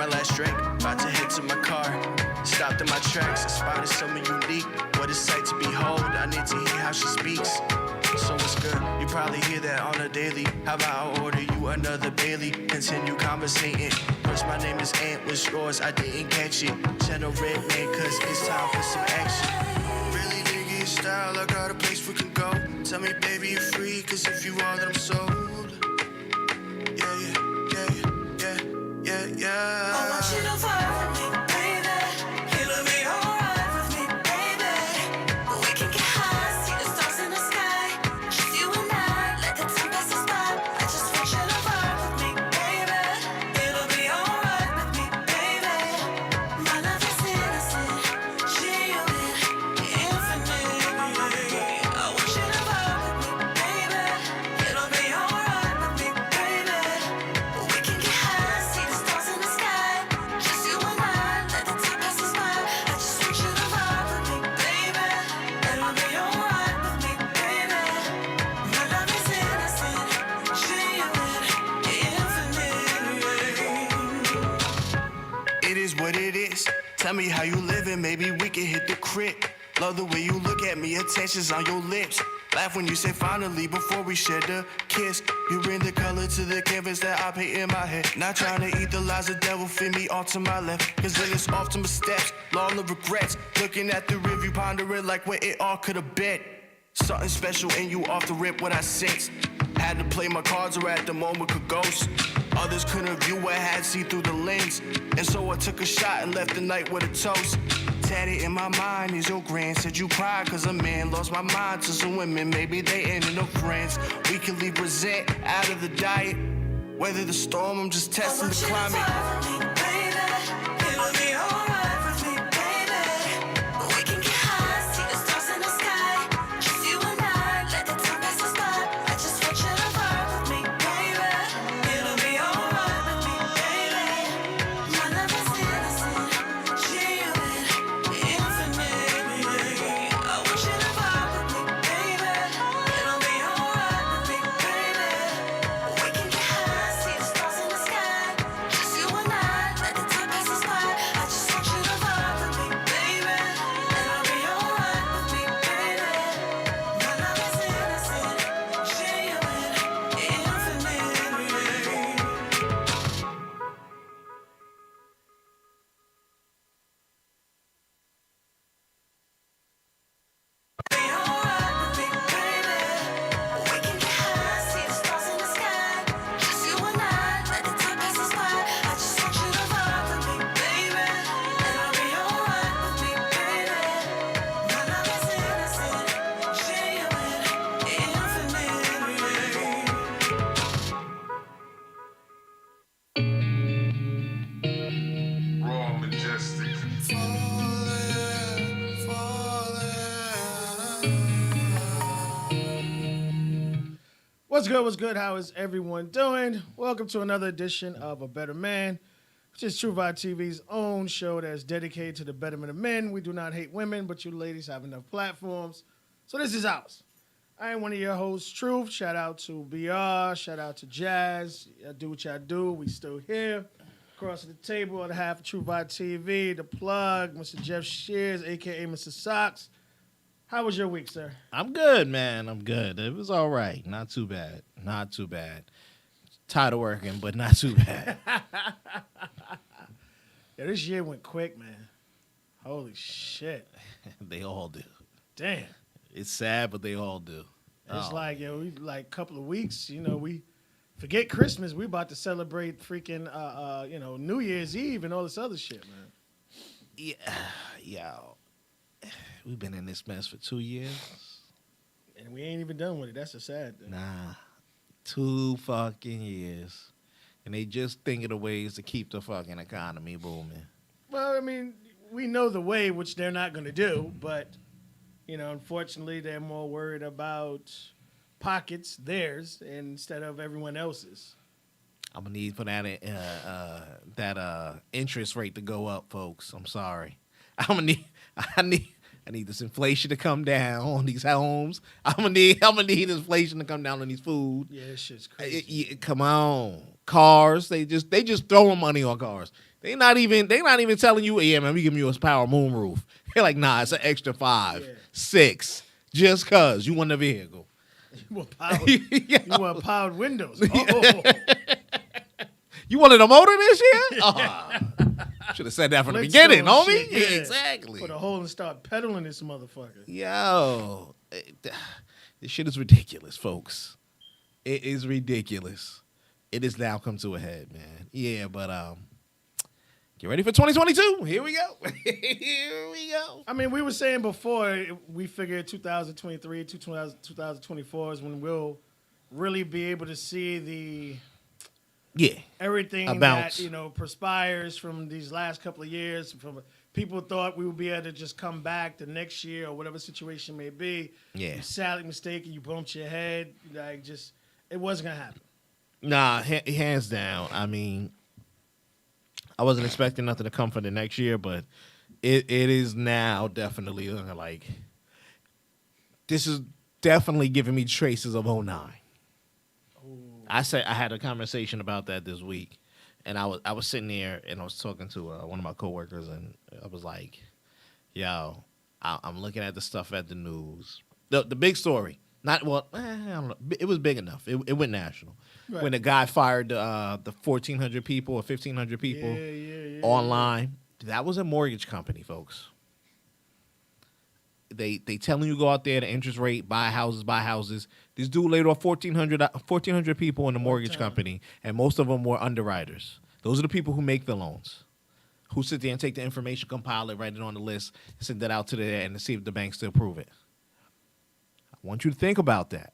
my last drink, about to head to my car. Stopped in my tracks, I spotted someone unique. What a sight to behold, I need to hear how she speaks. So what's good? You probably hear that on a daily. How about I order you another Bailey? Continue conversating. First, my name is Ant, what's yours? I didn't catch it. Channel red man, cause it's time for some action. Really dig your style, I got a place we can go. Tell me, baby, you're free, cause if you are, then I'm sold. Yeah, yeah. I want you to vibe with me, baby. It'll be alright with me, baby. We can get high, see the stars in the sky. Just you and I, let the time pass us by. I just want you to vibe with me, baby. It'll be alright with me, baby. My love is innocent, genuine, infinite. I want you to vibe with me, baby. It'll be alright with me, baby. We can get high, see the stars in the sky. Just you and I, let the time pass us by. I just want you to vibe with me, baby. It'll be alright with me, baby. My love is innocent, genuine, infinite. It is what it is. Tell me how you living, maybe we can hit the crib. Love the way you look at me, attention's on your lips. Laugh when you say finally before we shed the kiss. You bring the color to the canvas that I paint in my head. Not trying to eat the lies the devil fit me off to my left. Cause then it's off to my steps, long of regrets. Looking at the review, pondering like where it all could have been. Something special in you off the rip, what I sensed. Had to play my cards or at the moment could ghost. Others couldn't view what I had see through the lens. And so I took a shot and left the night with a toast. Tatted in my mind is your grand. Said you cried cause a man lost my mind to some women. Maybe they ended up friends. We can leave resent out of the diet. Weather the storm, I'm just testing the climate. It'll be alright with me, baby. We can get high, see the stars in the sky. Just you and I, let the time pass us by. I just want you to vibe with me, baby. It'll be alright with me, baby. My love is innocent, genuine, infinite. I want you to vibe with me, baby. It'll be alright with me, baby. We can get high, see the stars in the sky. Just you and I, let the time pass us by. I just want you to vibe with me, baby. It'll be alright with me, baby. My love is innocent, genuine, infinite. Be alright with me, baby. We can get high, see the stars in the sky. Just you and I, let the time pass us by. I just want you to vibe with me, baby. It'll be alright with me, baby. My love is innocent, genuine, infinite. Raw, majestic. What's good? What's good? How is everyone doing? Welcome to another edition of A Better Man, which is True Vibe TV's own show that's dedicated to the betterment of men. We do not hate women, but you ladies have enough platforms, so this is ours. I am one of your hosts, Truth. Shout out to BR. Shout out to Jazz. Y'all do what y'all do. We still here. Across the table on behalf of True Vibe TV, the plug, Mr. Jeff Shears, a.k.a. Mr. Socks. How was your week, sir? I'm good, man. I'm good. It was all right. Not too bad. Not too bad. Tired of working, but not too bad. Yeah, this year went quick, man. Holy shit. They all do. Damn. It's sad, but they all do. It's like, we like a couple of weeks, we forget Christmas. We about to celebrate freaking, New Year's Eve and all this other shit, man. Yeah. We've been in this mess for 2 years. And we ain't even done with it. That's a sad thing. Nah. 2 fucking years. And they just thinking of ways to keep the fucking economy booming. Well, I mean, we know the way, which they're not going to do. But, unfortunately, they're more worried about pockets, theirs, instead of everyone else's. I'm going to need for that interest rate to go up, folks. I'm sorry. I need this inflation to come down on these homes. I'm gonna need inflation to come down on these food. Yeah, this shit's crazy. Come on, cars. They just throwing money on cars. They not even telling you, yeah, man, we giving you a power moonroof. They're like, nah, it's an extra 5, Yeah. 6, just cause you want the vehicle. You want powered, Yeah. you want powered windows. Oh, You wanted a motor this year? Should have said that from the beginning, Flintstone homie. shit, yeah. Exactly. Put a hole and start pedaling this motherfucker. Yo, this shit is ridiculous, folks. It is ridiculous. It has now come to a head, man. Yeah, but get ready for 2022. Here we go. Here we go. I mean, we were saying before, we figured 2023 to 2024 is when we'll really be able to see the Yeah. everything A bounce. that perspires from these last couple of years. From people thought we would be able to just come back the next year or whatever situation may be. Yeah. You sadly mistaken, you bumped your head, like just it wasn't gonna happen. Nah, hands down. I mean, I wasn't expecting nothing to come for the next year, but it is now definitely like this is definitely giving me traces of '09. I had a conversation about that this week, and I was sitting there and I was talking to one of my coworkers, and I was like, "Yo, I'm looking at the stuff at the news. The big story, not well, I don't know. It was big enough. It went national Right. when the guy fired the 1,400 people or 1,500 people online. That was a mortgage company, folks. They telling you to go out there, the interest rate, buy houses. This dude laid off 1,400 people in the mortgage company, and most of them were underwriters. Those are the people who make the loans, who sit there and take the information, compile it, write it on the list, send that out to and to see if the bank still approve it. I want you to think about that.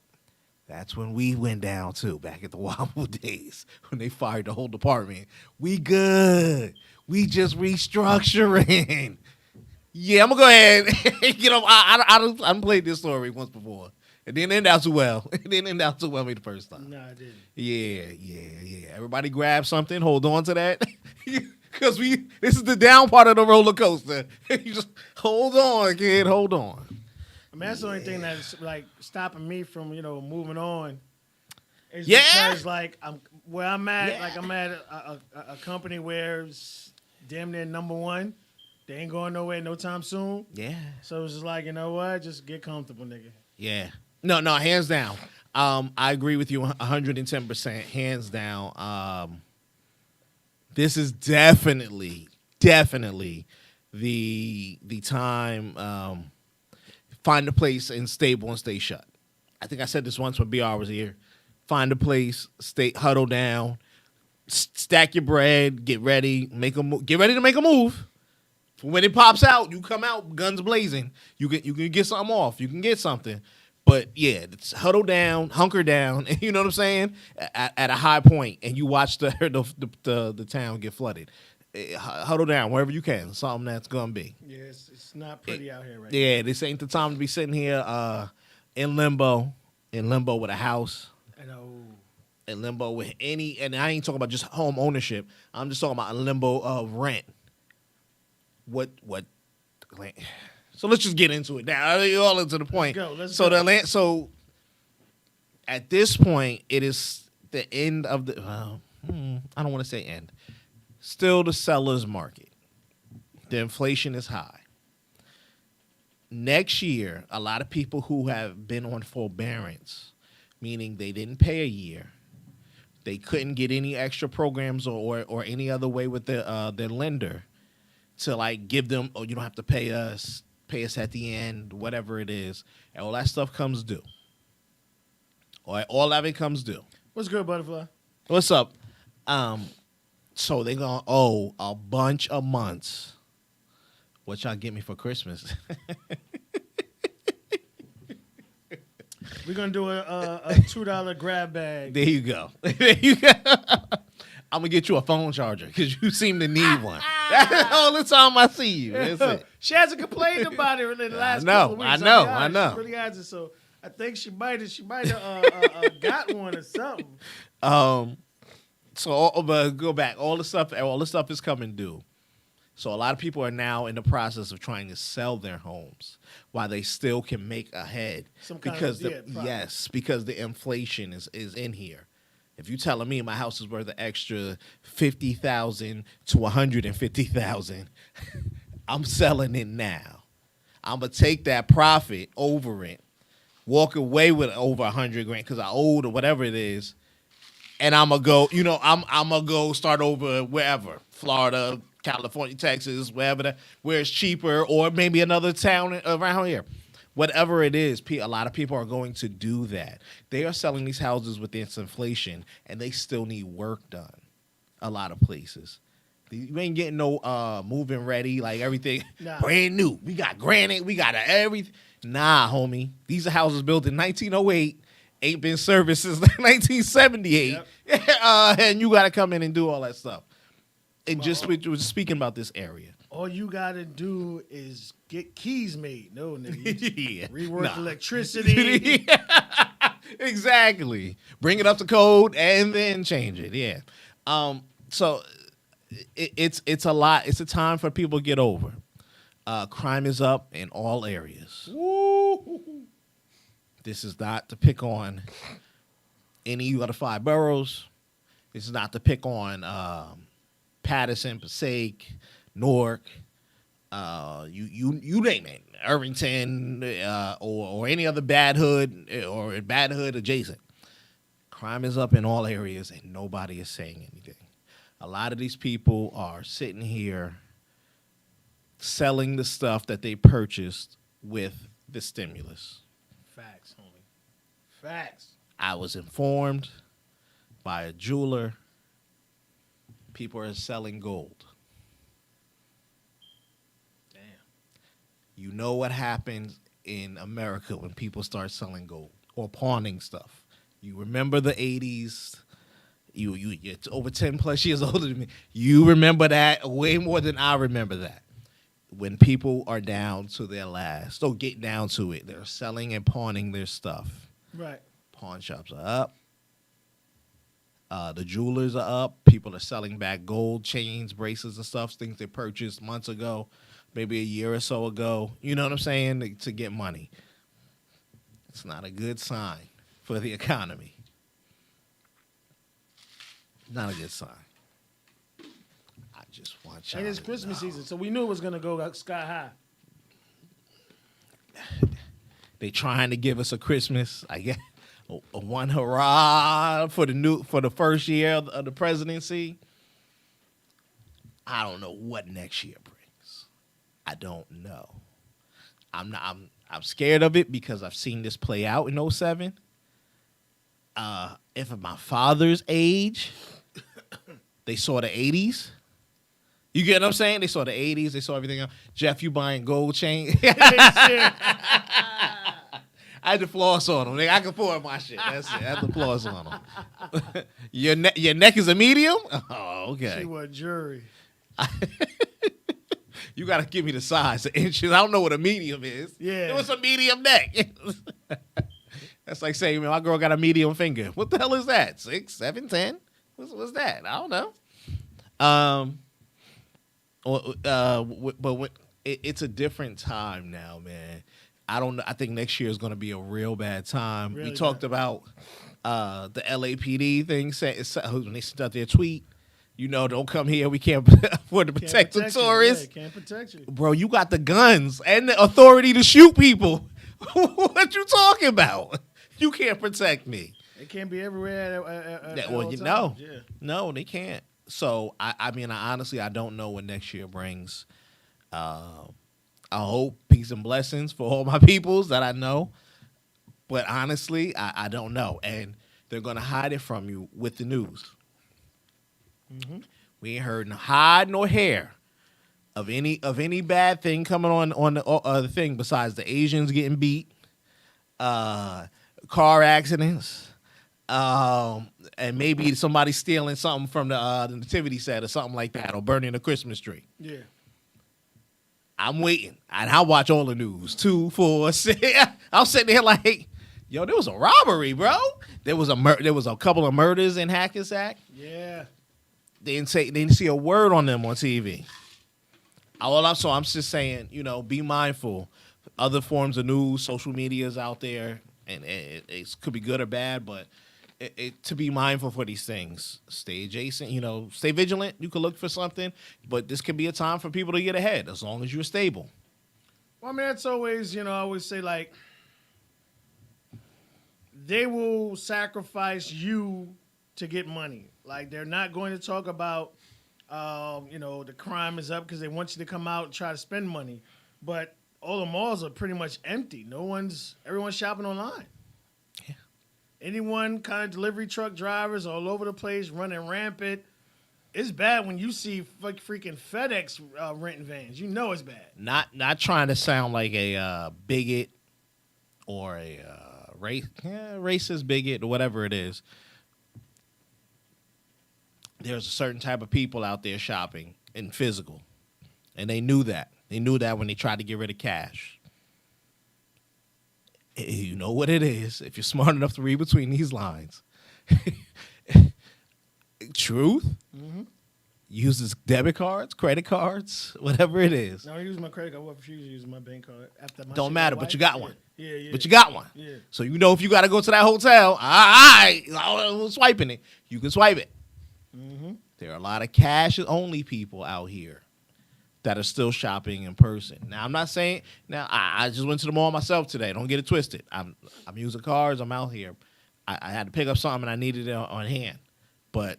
That's when we went down too, back at the Wobble days, when they fired the whole department. We good. We just restructuring. Yeah, I'm gonna go ahead. I played this story once before. It didn't end out too well. It didn't end out too well me the first time. No, I didn't. Yeah. Everybody grab something, hold on to that. Because this is the down part of the roller coaster. You just hold on, kid, hold on. I mean, that's the only thing that's like stopping me from moving on. Is Yeah. because like I'm at. Yeah. Like I'm at a company where it's damn near number one. They ain't going nowhere no time soon. Yeah. So it's just like, you know what? Just get comfortable, nigga. Yeah. No, hands down. I agree with you 110%. Hands down. This is definitely the time. Find a place and stable and stay shut. I think I said this once when BR was here. Find a place, huddle down, stack your bread, get ready, get ready to make a move. When it pops out, you come out guns blazing. You can get something off. You can get something. But yeah, it's huddle down, hunker down. You know what I'm saying? At a high point, and you watch the town get flooded. Huddle down wherever you can. Something that's gonna be. Yeah, it's not pretty out here right now. Yeah, this ain't the time to be sitting here in limbo with a house. I know. In limbo with and I ain't talking about just home ownership. I'm just talking about a limbo of rent. What? So let's just get into it now. All into the point. Let's go. So at this point, it is the end of the. I don't want to say end. Still the seller's market. The inflation is high. Next year, a lot of people who have been on forbearance, meaning they didn't pay a year, they couldn't get any extra programs or any other way with their lender to like give them, oh, you don't have to pay us at the end, whatever it is, and all that stuff comes due. All of it comes due. What's good, Butterfly? What's up? So they're gonna owe a bunch of months. What y'all get me for Christmas? We're gonna do a $2 grab bag. There you go. There you go. I'm gonna get you a phone charger because you seem to need one. That's all the time I see you. That's it. She hasn't complained about it in the last know, couple of weeks. I know, I'll be honest. I know. She really hasn't. So I think she might have got one or something. But go back. All the stuff is coming due. So a lot of people are now in the process of trying to sell their homes while they still can make ahead Some kind because of, because the inflation is in here. If you telling me my house is worth an extra 50,000 to 150,000, I'm selling it now. I'm gonna take that profit over it, walk away with over 100 grand because I owed or whatever it is, and I'm gonna go. I'm gonna go start over wherever, Florida, California, Texas, where it's cheaper, or maybe another town around here. Whatever it is, a lot of people are going to do that. They are selling these houses with this inflation, and they still need work done. A lot of places. You ain't getting no moving ready, like everything brand new. We got granite, we got everything. Nah, homie. These are houses built in 1908, ain't been serviced since 1978, and you got to come in and do all that stuff. And we're speaking about this area. All you gotta do is get keys made. No, nigga. Rework electricity. Exactly. Bring it up to code and then change it. Yeah. So it's a lot. It's a time for people to get over. Crime is up in all areas. Woo. This is not to pick on any other 5 boroughs. This is not to pick on Patterson, Passaic, Newark, you name it, Irvington, or any other bad hood or bad hood adjacent. Crime is up in all areas, and nobody is saying anything. A lot of these people are sitting here selling the stuff that they purchased with the stimulus. Facts, homie. Facts. I was informed by a jeweler. People are selling gold. You know what happens in America when people start selling gold or pawning stuff. You remember the 80s. You're over 10 plus years older than me. You remember that way more than I remember that. When people are down to their last, or get down to it, they're selling and pawning their stuff. Right. Pawn shops are up. The jewelers are up. People are selling back gold, chains, bracelets, and stuff, things they purchased months ago. Maybe a year or so ago, you know what I'm saying, to get money. It's not a good sign for the economy. Not a good sign. I just want y'all. And it's Christmas season, so we knew it was going to go sky high. They trying to give us a Christmas, I guess, a one hurrah for the first year of the presidency. I don't know what next year brings. I don't know. I'm scared of it because I've seen this play out in 07. If at my father's age, they saw the 80s. You get what I'm saying? They saw the 80s. They saw everything else. Jeff, you buying gold chain? I had to floss on them. I can afford my shit. That's it. I had to floss on them. Your neck is a medium? Oh, okay. She was jury. You got to give me the size, the inches. I don't know what a medium is. Yeah. What's a medium neck? That's like saying, man, my girl got a medium finger. What the hell is that? 6, 7, 10? What's that? I don't know. But it's a different time now, man. I don't know. I think next year is going to be a real bad time. Really we talked about the LAPD thing when they sent out their tweet. Don't come here. We can't afford to protect the tourists. Yeah, can't protect you. Bro, you got the guns and the authority to shoot people. What you talking about? You can't protect me. They can't be everywhere at all times. Yeah. No, they can't. So, I honestly, I don't know what next year brings. I hope peace and blessings for all my peoples that I know. But honestly, I don't know. And they're going to hide it from you with the news. Mm-hmm. We ain't heard no hide nor hair of any bad thing coming on the thing besides the Asians getting beat, car accidents, and maybe somebody stealing something from the nativity set or something like that, or burning a Christmas tree. Yeah. I'm waiting, and I'll watch all the news. 2, 4, 6. I'm sitting there like, yo, there was a robbery, bro. There was a couple of murders in Hackensack. Yeah. They didn't see a word on them on TV. So I'm just saying, be mindful. Other forms of news, social media is out there, and it could be good or bad, but to be mindful for these things. Stay adjacent, stay vigilant. You can look for something, but this could be a time for people to get ahead as long as you're stable. Well, I mean, that's always, I always say, like, they will sacrifice you to get money. Like, they're not going to talk about, the crime is up because they want you to come out and try to spend money. But all the malls are pretty much empty. Everyone's shopping online. Yeah. Anyone kind of delivery truck drivers all over the place running rampant. It's bad when you see freaking FedEx renting vans. You know it's bad. Not trying to sound like a bigot or a racist bigot or whatever it is. There's a certain type of people out there shopping in physical, and they knew that. They knew that when they tried to get rid of cash. You know what it is if you're smart enough to read between these lines. Truth. Mm-hmm. Uses debit cards, credit cards, whatever it is. No, I use my credit card. I refuse to use my bank card. After my Don't matter, but you got one. Yeah. But you got one. Yeah. So you know if you got to go to that hotel, all right, I'm swiping it. You can swipe it. Mm-hmm. There are a lot of cash-only people out here that are still shopping in person. Now, I'm not saying... Now, I just went to the mall myself today. Don't get it twisted. I'm using cards. I'm out here. I had to pick up something, and I needed it on hand. But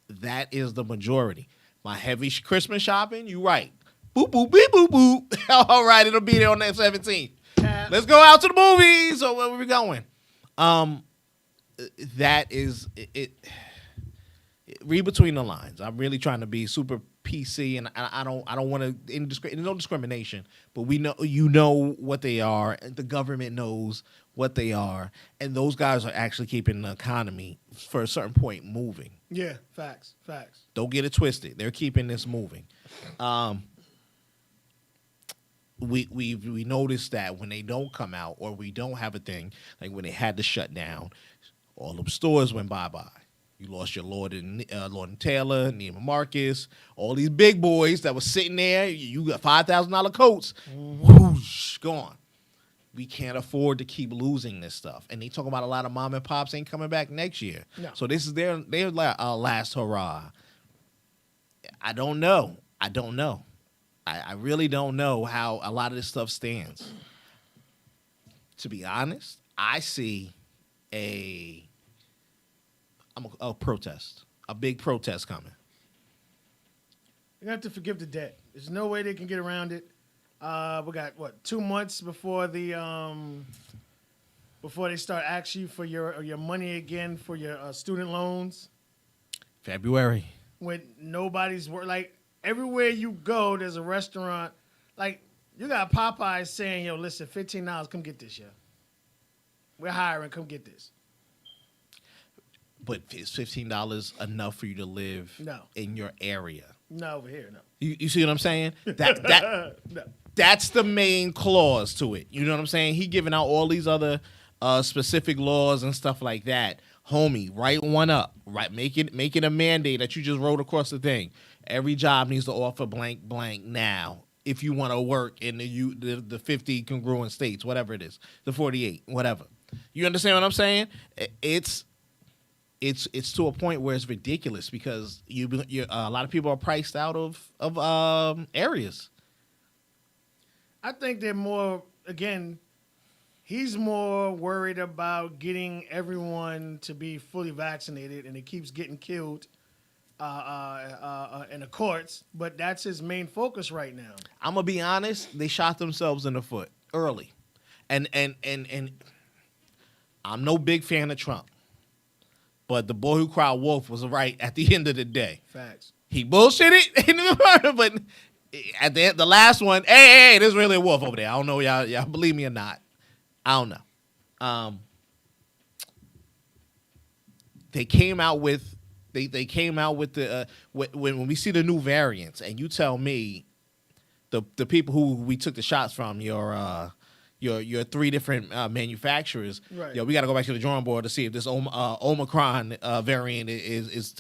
that is the majority. My heavy Christmas shopping, you right. Boop, boop, beep, boop, boop. All right, it'll be there on the 17th. Let's go out to the movies. So where we going? That is... Read between the lines. I'm really trying to be super PC, and I don't want to. There's no discrimination, but you know what they are, and the government knows what they are, and those guys are actually keeping the economy for a certain point moving. Yeah, facts. Don't get it twisted. They're keeping this moving. We noticed that when they don't come out or we don't have a thing, like when they had to shut down, all them stores went bye-bye. You lost your Lord and Taylor, Neiman Marcus, all these big boys that were sitting there. You got $5,000 coats. Whoosh, gone. We can't afford to keep losing this stuff. And they talk about a lot of mom and pops ain't coming back next year. No. So this is their last hurrah. I don't know. I really don't know how a lot of this stuff stands. To be honest, I see a protest, a big protest coming. You have to forgive the debt. There's no way they can get around it. We got 2 months before they start asking you for your money again for your student loans. February. When nobody's like everywhere you go, there's a restaurant. Like you got Popeyes saying, "Yo, listen, $15, come get this, yo. We're hiring, come get this." But is $15 enough for you to live in your area? No, over here, no. You see what I'm saying? That no. That's the main clause to it. You know what I'm saying? He giving out all these other specific laws and stuff like that. Homie, write one up. Right, make it a mandate that you just wrote across the thing. Every job needs to offer blank blank now if you want to work in the 50 congruent states, whatever it is, the 48, whatever. You understand what I'm saying? It's to a point where it's ridiculous because a lot of people are priced out of areas. I think they're more, again, he's more worried about getting everyone to be fully vaccinated, and it keeps getting killed in the courts, but that's his main focus right now. I'm going to be honest, they shot themselves in the foot early. And I'm no big fan of Trump. But the boy who cried wolf was right at the end of the day. Facts. He bullshitted, but at the end, the last one, hey, there's really a wolf over there. I don't know y'all believe me or not. I don't know. They came out with the when we see the new variants, and you tell me the people who we took the shots from your 3 different manufacturers. Right. Yo, we got to go back to the drawing board to see if this Omicron variant is.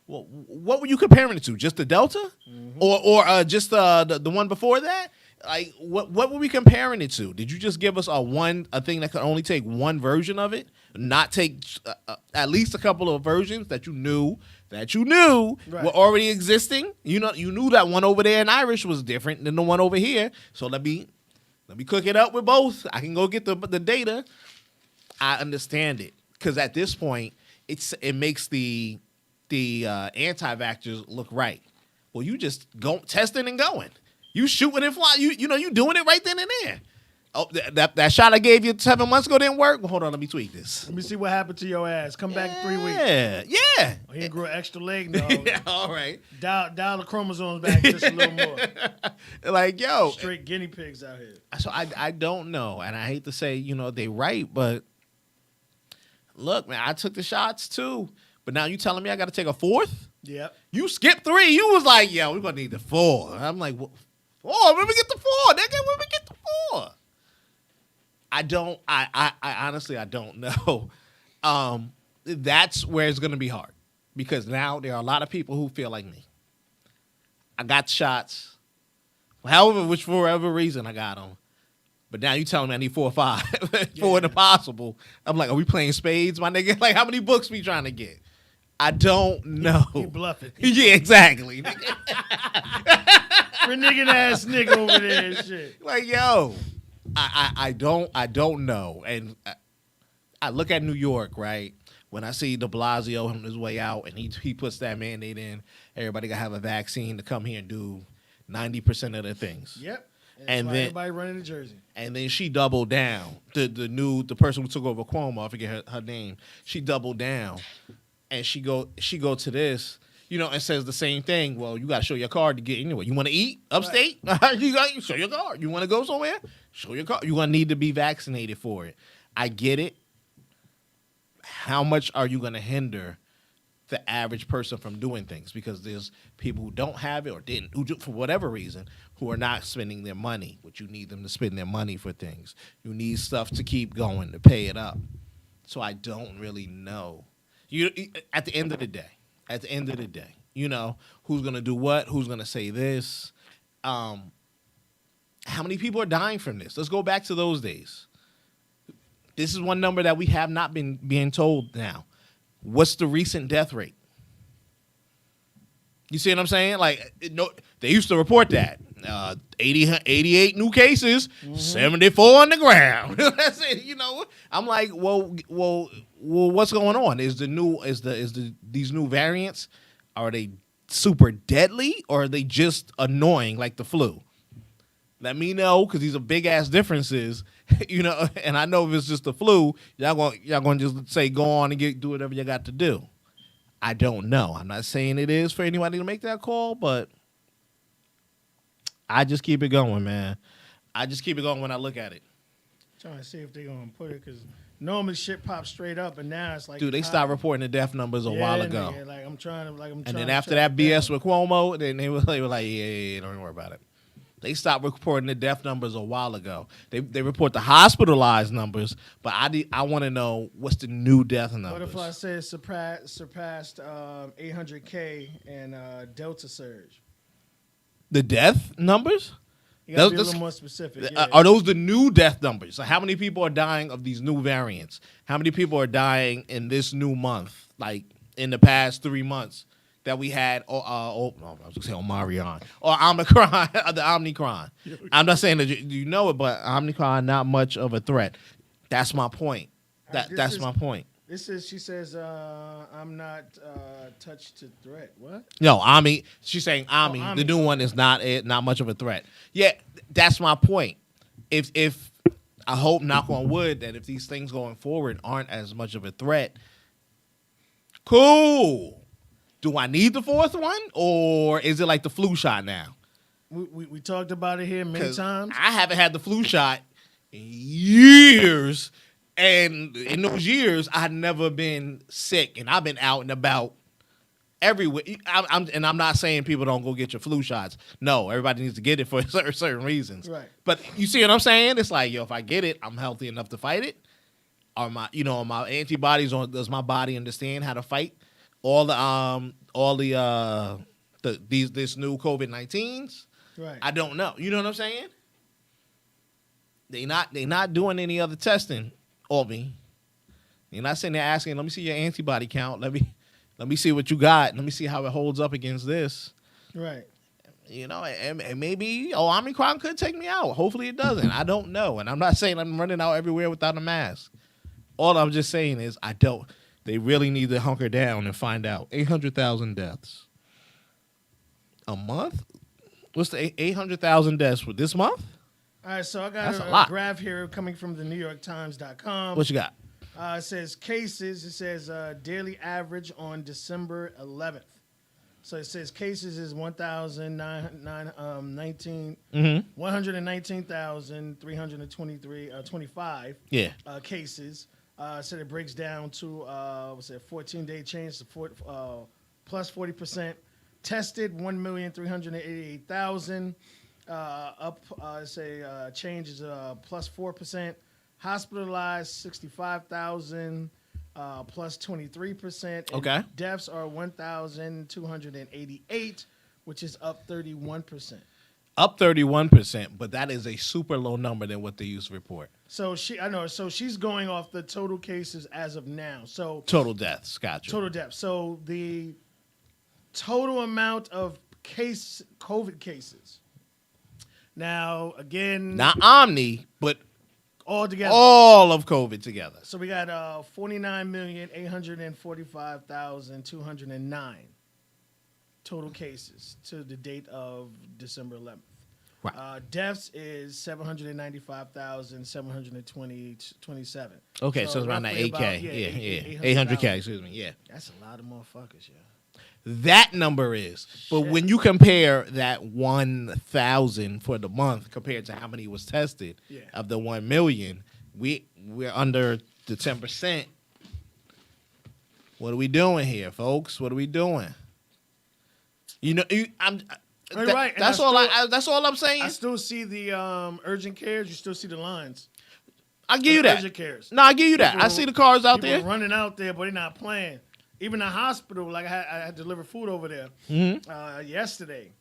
Well, what were you comparing it to? Just the Delta, or just the one before that? Like, what were we comparing it to? Did you just give us a thing that could only take one version of it? Not take at least a couple of versions that you knew Right. were already existing. You knew that one over there in Irish was different than the one over here. So let me cook it up with both. I can go get the data. I understand it because at this point, it makes the anti-vaxxers look right. Well, you just go testing and going. You shooting and fly. You doing it right then and there. Oh, that shot I gave you 7 months ago didn't work. Well, hold on, let me tweak this. Let me see what happened to your ass. Come back in 3 weeks. Yeah. Oh, he grew an extra leg, no. Yeah, all right. Dial the chromosomes back just a little more. Like, yo. Straight guinea pigs out here. So I don't know, and I hate to say, they right, but look, man, I took the shots too. But now you telling me I got to take a fourth? Yep. You skipped 3. You was like, yo, we're going to need the 4. I'm like, what? 4? When we get the 4? Nigga, when we get the 4? I honestly, I don't know. That's where it's going to be hard because now there are a lot of people who feel like me. I got shots. For whatever reason, I got them. But now you telling me I need 4 or 5. 4 impossible. I'm like, are we playing spades, my nigga? Like, how many books we trying to get? I don't know. He bluffing. Yeah, exactly. Reneging ass nigga over there and shit. Like, yo, I don't know. And I look at New York, right? When I see de Blasio on his way out and he puts that mandate in, everybody got to have a vaccine to come here and do 90% of the things. Yep. And why then everybody running to Jersey. And then she doubled down. The person who took over Cuomo, I forget her name. She doubled down, and she go to this, and says the same thing. Well, you got to show your card to get anywhere. You want to eat upstate? Right. You got to show your card. You want to go somewhere? Show your card. You going to need to be vaccinated for it. I get it. How much are you going to hinder the average person from doing things? Because there's people who don't have it or didn't, who for whatever reason, who are not spending their money, but you need them to spend their money for things. You need stuff to keep going, to pay it up. So I don't really know. At the end of the day, who's going to do what? Who's going to say this? How many people are dying from this? Let's go back to those days. This is one number that we have not been being told now. What's the recent death rate? You see what I'm saying? Like, they used to report that. 88 new cases, 74 on the ground. That's it. I'm like, well, what's going on? Is these new variants, are they super deadly or are they just annoying like the flu? Let me know, because these are big ass differences, and I know if it's just the flu, y'all gonna just say go on and do whatever you got to do. I don't know. I'm not saying it is for anybody to make that call, but I just keep it going, man. I just keep it going when I look at it. Trying to see if they're gonna put it, because normally shit pops straight up, and now it's like, dude, they stopped reporting the death numbers a while ago. Yeah, like I'm trying to, and then after that BS with Cuomo, then they were like, yeah, don't even worry about it. They stopped reporting the death numbers a while ago. They report the hospitalized numbers, but I want to know what's the new death numbers. What if I say it surpassed 800K and Delta surge? The death numbers? You gotta be a little more specific. Yeah. Are those the new death numbers? So how many people are dying of these new variants? How many people are dying in this new month, like in the past 3 months? That we had, I was going to say Omarion, or Omicron, the Omicron. I'm not saying that you know it, but Omicron, not much of a threat. That's my point. That's my point. She says, I'm not touched to threat. What? No, she's saying Ami. The new one is not much of a threat. Yeah, that's my point. If I hope, knock on wood, that if these things going forward aren't as much of a threat, cool. Do I need the 4th one, or is it like the flu shot now? We talked about it here many times. I haven't had the flu shot in years, and in those years, I've never been sick, and I've been out and about everywhere. I'm not saying people don't go get your flu shots. No, everybody needs to get it for certain reasons. Right. But you see what I'm saying? It's like, yo, if I get it, I'm healthy enough to fight it. Are my antibodies, or does my body understand how to fight this new COVID-19s? Right. I don't know. You know what I'm saying? They not doing any other testing on me. You're not sitting there asking, let me see your antibody count. Let me see what you got. Let me see how it holds up against this. Right. You know, and maybe, Omicron could take me out. Hopefully it doesn't. I don't know. And I'm not saying I'm running out everywhere without a mask. All I'm just saying is they really need to hunker down and find out. 800,000 deaths. A month? What's the 800,000 deaths for this month? All right, so I That's got a a lot. graph here coming from the NewYorkTimes.com. What you got? It says cases. It says daily average on December 11th. So it says cases is 119,325 Yeah. cases. So it breaks down to 14-day change to plus 40%. Tested 1,388,000. Change is plus 4%. Hospitalized 65,000. Plus 23%. Okay. Deaths are 1,288, which is up 31%. Up 31%, but that is a super low number than what they used to report. So she's going off the total cases as of now. So Total deaths, gotcha. total deaths. So the total amount of COVID cases. Now again, Not Omni, but all together. all of COVID together. So we got 49,845,209 total cases to the date of December 11th. Right. Deaths is 795,727. Okay, so it's around that roughly 8K. about, Yeah. 800K, excuse me. Yeah. That's a lot of motherfuckers, yeah. That number is. But Shit. when you compare that 1,000 for the month compared to how many was tested Yeah. of the 1 million, we're under the 10%. What are we doing here, folks? What are we doing? You know, Right, and that's all I'm saying. I still see the urgent cares. You still see the lines. I'll give you that. Urgent cares. No, I give you that. I People- see the cars out People there. running out there, but they're not playing. Even the hospital, like I had delivered food over there yesterday,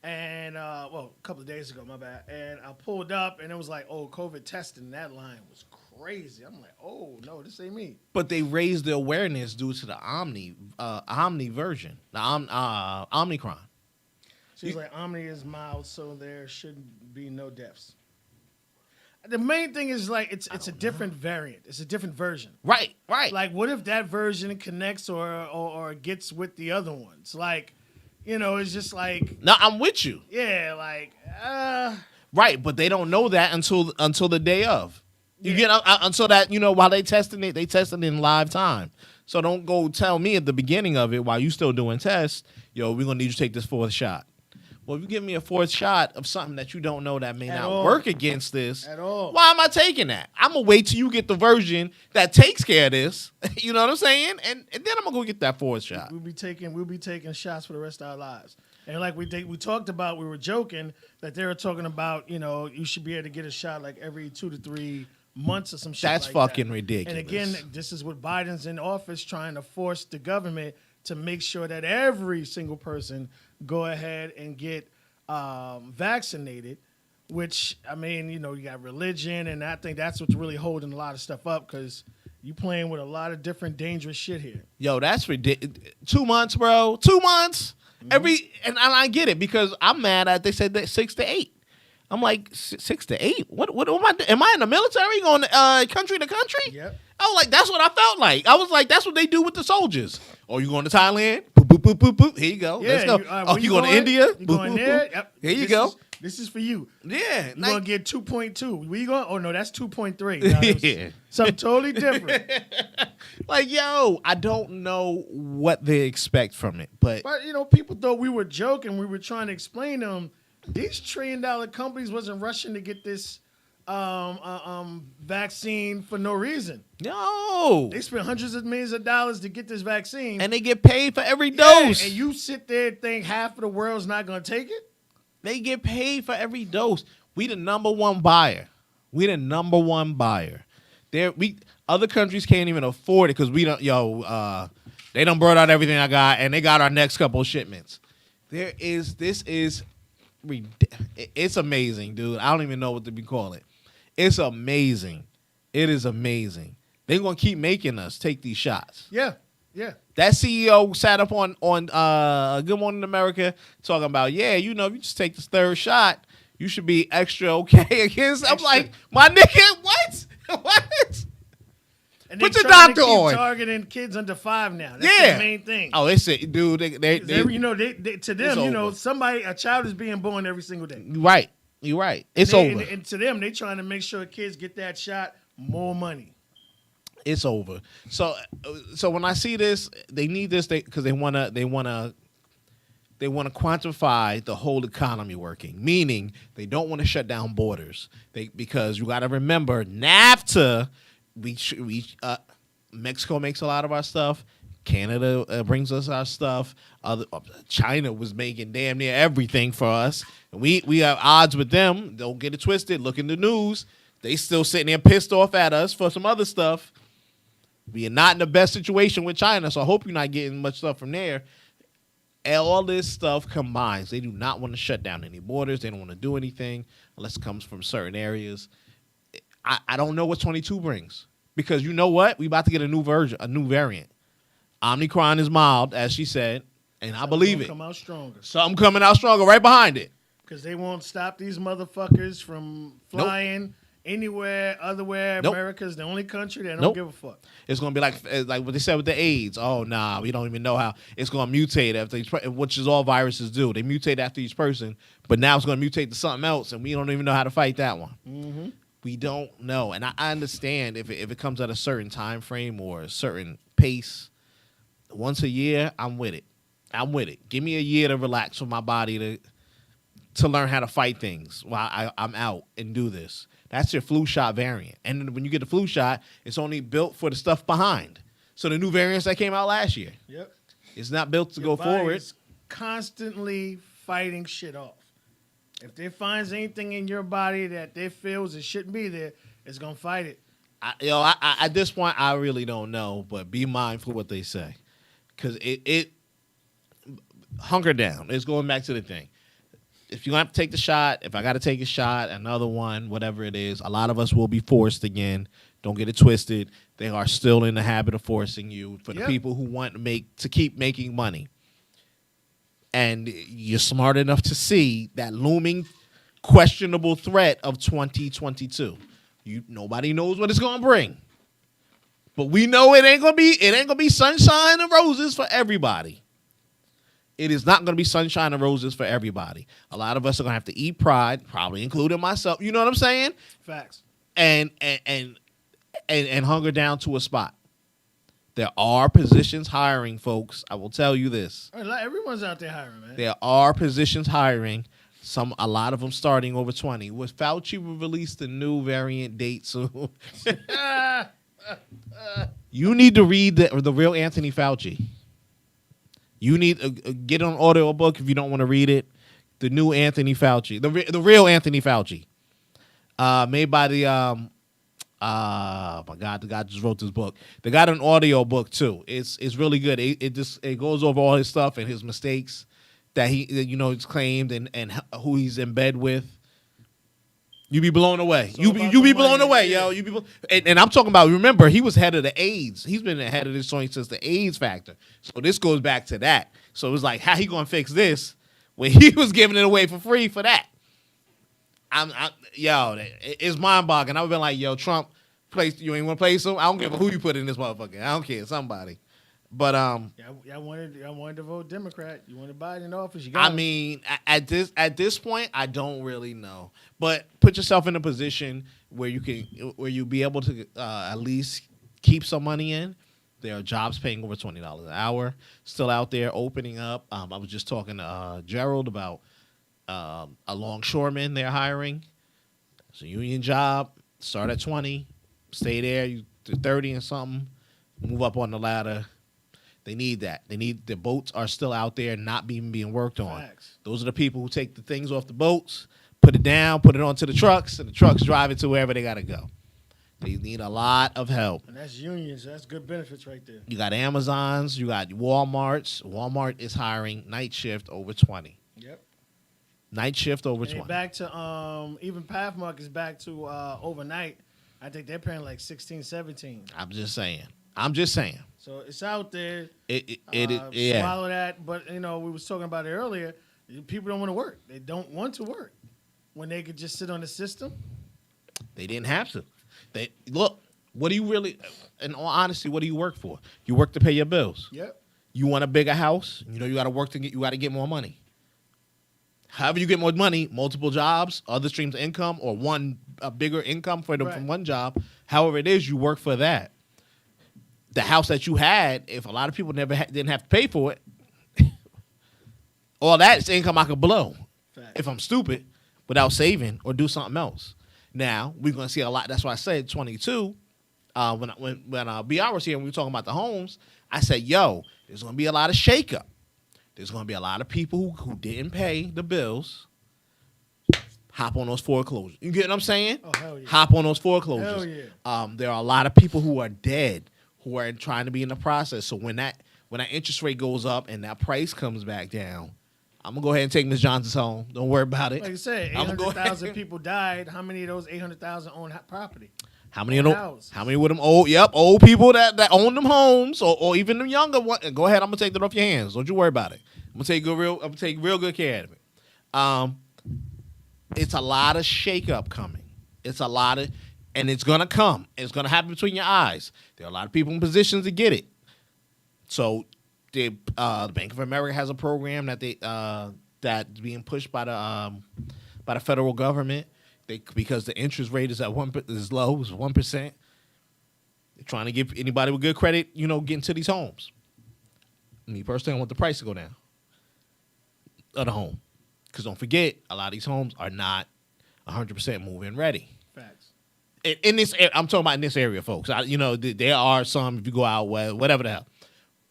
and a couple of days ago, my bad. And I pulled up, and it was like, oh, COVID testing. That line was crazy. I'm like, oh no, this ain't me. But they raised the awareness due to the Omni version, the Omicron. She's like, Omni is mild, so there should be no deaths. The main thing is like it's a different variant. It's a different version. Right. Like, what if that version connects or gets with the other ones? Like, it's just like, No, I'm with you. yeah, like, Right, but they don't know that until the day of. You get until that, while they testing it in live time. So don't go tell me at the beginning of it while you still doing tests, we're gonna need you to take this fourth shot. Well, if you give me a fourth shot of something that you don't know that may At not all. work against this, At all. why am I taking that? I'm gonna wait till you get the version that takes care of this. You know what I'm saying? And then I'm gonna go get that fourth shot. we'll be taking shots for the rest of our lives. And like we talked about, we were joking that they were talking about, you should be able to get a shot like every 2 to 3 months or some shit. That's like fucking that. ridiculous. And again, this is what Biden's in office trying to force the government to make sure that every single person go ahead and get vaccinated. Which, I mean, you got religion, and I think that's what's really holding a lot of stuff up because you playing with a lot of different dangerous shit here. Yo, that's ridiculous. 2 months, bro. 2 months. And I get it because I'm mad at they said that 6 to 8. I'm like 6 to 8. What am I in the military going country to country? Yep. I was like, that's what I felt like. I was like, that's what they do with the soldiers. Oh, you going to Thailand? Boop boop boop boop boop. Here you go. Let's go. You going to India? You Boop, going boop, there? boop. Yep. Here you go. This is for you. Yeah. You're going to get 2.2. Where you going? Oh, no, that's 2.3. No, Yeah. something totally different. Like, yo, I don't know what they expect from it, but But, people thought we were joking. We were trying to explain to them these $1 trillion companies wasn't rushing to get this vaccine for no reason. no. They spent hundreds of millions of dollars to get this vaccine. And they get paid for every Yeah, dose. and you sit there and think half of the world's not going to take it? They get paid for every dose. We the number one buyer. Other countries can't even afford it because we don't. They done brought out everything I got, and they got our next couple of shipments. It's amazing, dude. I don't even know what to be calling it. It's amazing. It is amazing They're gonna keep making us take these shots. Yeah, yeah. That CEO sat up on Good Morning America talking about, yeah, you know, if you just take this third shot, you should be extra okay against. I'm like, my nigga, what? What? And Put they your trying to doctor keep on. Targeting kids under 5 now. That's Yeah. the main thing. Oh, they said, dude, they You know, they to them, you know, over. a child is being born every single day. right. You're right. It's over. And to them, they trying to make sure kids get that shot, more money. It's over. So when I see this, they need this because they wanna quantify the whole economy working. Meaning they don't want to shut down borders. Because you got to remember NAFTA. Mexico makes a lot of our stuff. Canada brings us our stuff. China was making damn near everything for us. And we have odds with them. Don't get it twisted. Look in the news. They still sitting there pissed off at us for some other stuff. We are not in the best situation with China, so I hope you're not getting much stuff from there. All this stuff combines. They do not want to shut down any borders. They don't want to do anything unless it comes from certain areas. I don't know what 22 brings. Because you know what? We about to get a new variant. Omicron is mild, as she said, and I believe it. Come out stronger. Something coming out stronger right behind it. Because they won't stop these motherfuckers from flying anywhere, otherwhere. Nope. America's the only country that don't give a fuck. It's gonna be like what they said with the AIDS. Oh nah, we don't even know how it's gonna mutate after each, which is all viruses do. They mutate after each person, but now it's gonna mutate to something else, and we don't even know how to fight that one. Mm-hmm. We don't know, and I understand if it comes at a certain time frame or a certain pace. Once a year, I'm with it. I'm with it. Give me a year to relax with my body to learn how to fight things while I'm out and do this. That's your flu shot variant. And then when you get the flu shot, it's only built for the stuff behind. So the new variants that came out last year, Yep. it's not built to Your go forward. body's constantly fighting shit off. If they finds anything in your body that they feels it shouldn't be there, it's gonna fight it. I at this point, I really don't know, but be mindful what they say. Because it hunker down. It's going back to the thing. If you have to take the shot, if I got to take a shot, another one, whatever it is, a lot of us will be forced again. Don't get it twisted. They are still in the habit of forcing you for the people who want to keep making money. And you're smart enough to see that looming questionable threat of 2022. Nobody knows what it's going to bring. But we know it ain't gonna be sunshine and roses for everybody. It is not gonna be sunshine and roses for everybody. A lot of us are gonna have to eat pride, probably including myself. You know what I'm saying? Facts. And hunger down to a spot. There are positions hiring, folks. I will tell you this. Everyone's out there hiring, man. There are positions hiring. A lot of them starting over 20. Was Fauci will release the new variant date soon? You need to read the real Anthony Fauci. You need to get an audio book if you don't want to read it. The new Anthony Fauci, the real Anthony Fauci, made by the my God, the guy just wrote this book. They got an audio book too. It's really good. It goes over all his stuff and his mistakes that he's claimed and who he's in bed with. You be blown away. You be blown away, yo. And I'm talking about. Remember, he was head of the AIDS. He's been the head of this joint since the AIDS factor. So this goes back to that. So it was like, how he gonna fix this when he was giving it away for free for that? It's mind boggling. I've been like, yo, Trump, you ain't want to play some. I don't give a who you put in this motherfucker. I don't care, somebody. But y'all wanted to vote Democrat. You wanted Biden in office. At this point, I don't really know. But put yourself in a position where you be able to at least keep some money in. There are jobs paying over $20 an hour still out there opening up. I was just talking to Gerald about a longshoreman they're hiring. It's a union job. Start at 20, stay there. You to 30 and something. Move up on the ladder. They need that. The boats are still out there, not being worked on. Facts. Those are the people who take the things off the boats, put it down, put it onto the trucks, and the trucks drive it to wherever they gotta go. They need a lot of help. And that's unions. That's good benefits right there. You got Amazons, you got Walmarts. Walmart is hiring night shift over 20. Yep. Night shift over and 20. Back to even Pathmark is back to overnight. I think they're paying like 16, 17. I'm just saying. I'm just saying. So it's out there. Yeah. Swallow that. But, we was talking about it earlier. People don't want to work. They don't want to work when they could just sit on the system. They didn't have to. They look. What do you really? In all honesty, what do you work for? You work to pay your bills. Yep. You want a bigger house? You got to work to get. You got to get more money. However, you get more money, multiple jobs, other streams of income, or a bigger income from one job. However, it is, you work for that. The house that you had, if a lot of people didn't have to pay for it, all that's income I could blow. Fact. If I'm stupid without saving or do something else. Now we're gonna see a lot. That's why I said 22. When BR was here and we were talking about the homes, I said, "Yo, there's gonna be a lot of shakeup. There's gonna be a lot of people who didn't pay the bills. Hop on those foreclosures. You get what I'm saying? Oh, hell yeah. Hop on those foreclosures. Hell yeah. There are a lot of people who are dead who are trying to be in the process. So when that interest rate goes up and that price comes back down, I'm gonna go ahead and take Miss Johnson's home. Don't worry about it. Like I said, 800,000 people died. How many of those 800,000 own property? How many of them? How many of them old people that own them homes or even the younger one? Go ahead, I'm gonna take that off your hands. Don't you worry about it. I'm gonna take real good care of it. It's a lot of shakeup coming. It's a lot of, and it's gonna come. It's gonna happen between your eyes. There are a lot of people in positions to get it. So, the Bank of America has a program that's being pushed by the federal government. Because the interest rate is is low, it's 1%. They're trying to give anybody with good credit, get into these homes. Me personally, I want the price to go down of the home. Because don't forget, a lot of these homes are not 100% move-in ready. Facts. In this, I'm talking about in this area, folks. There are some if you go out west, whatever the hell.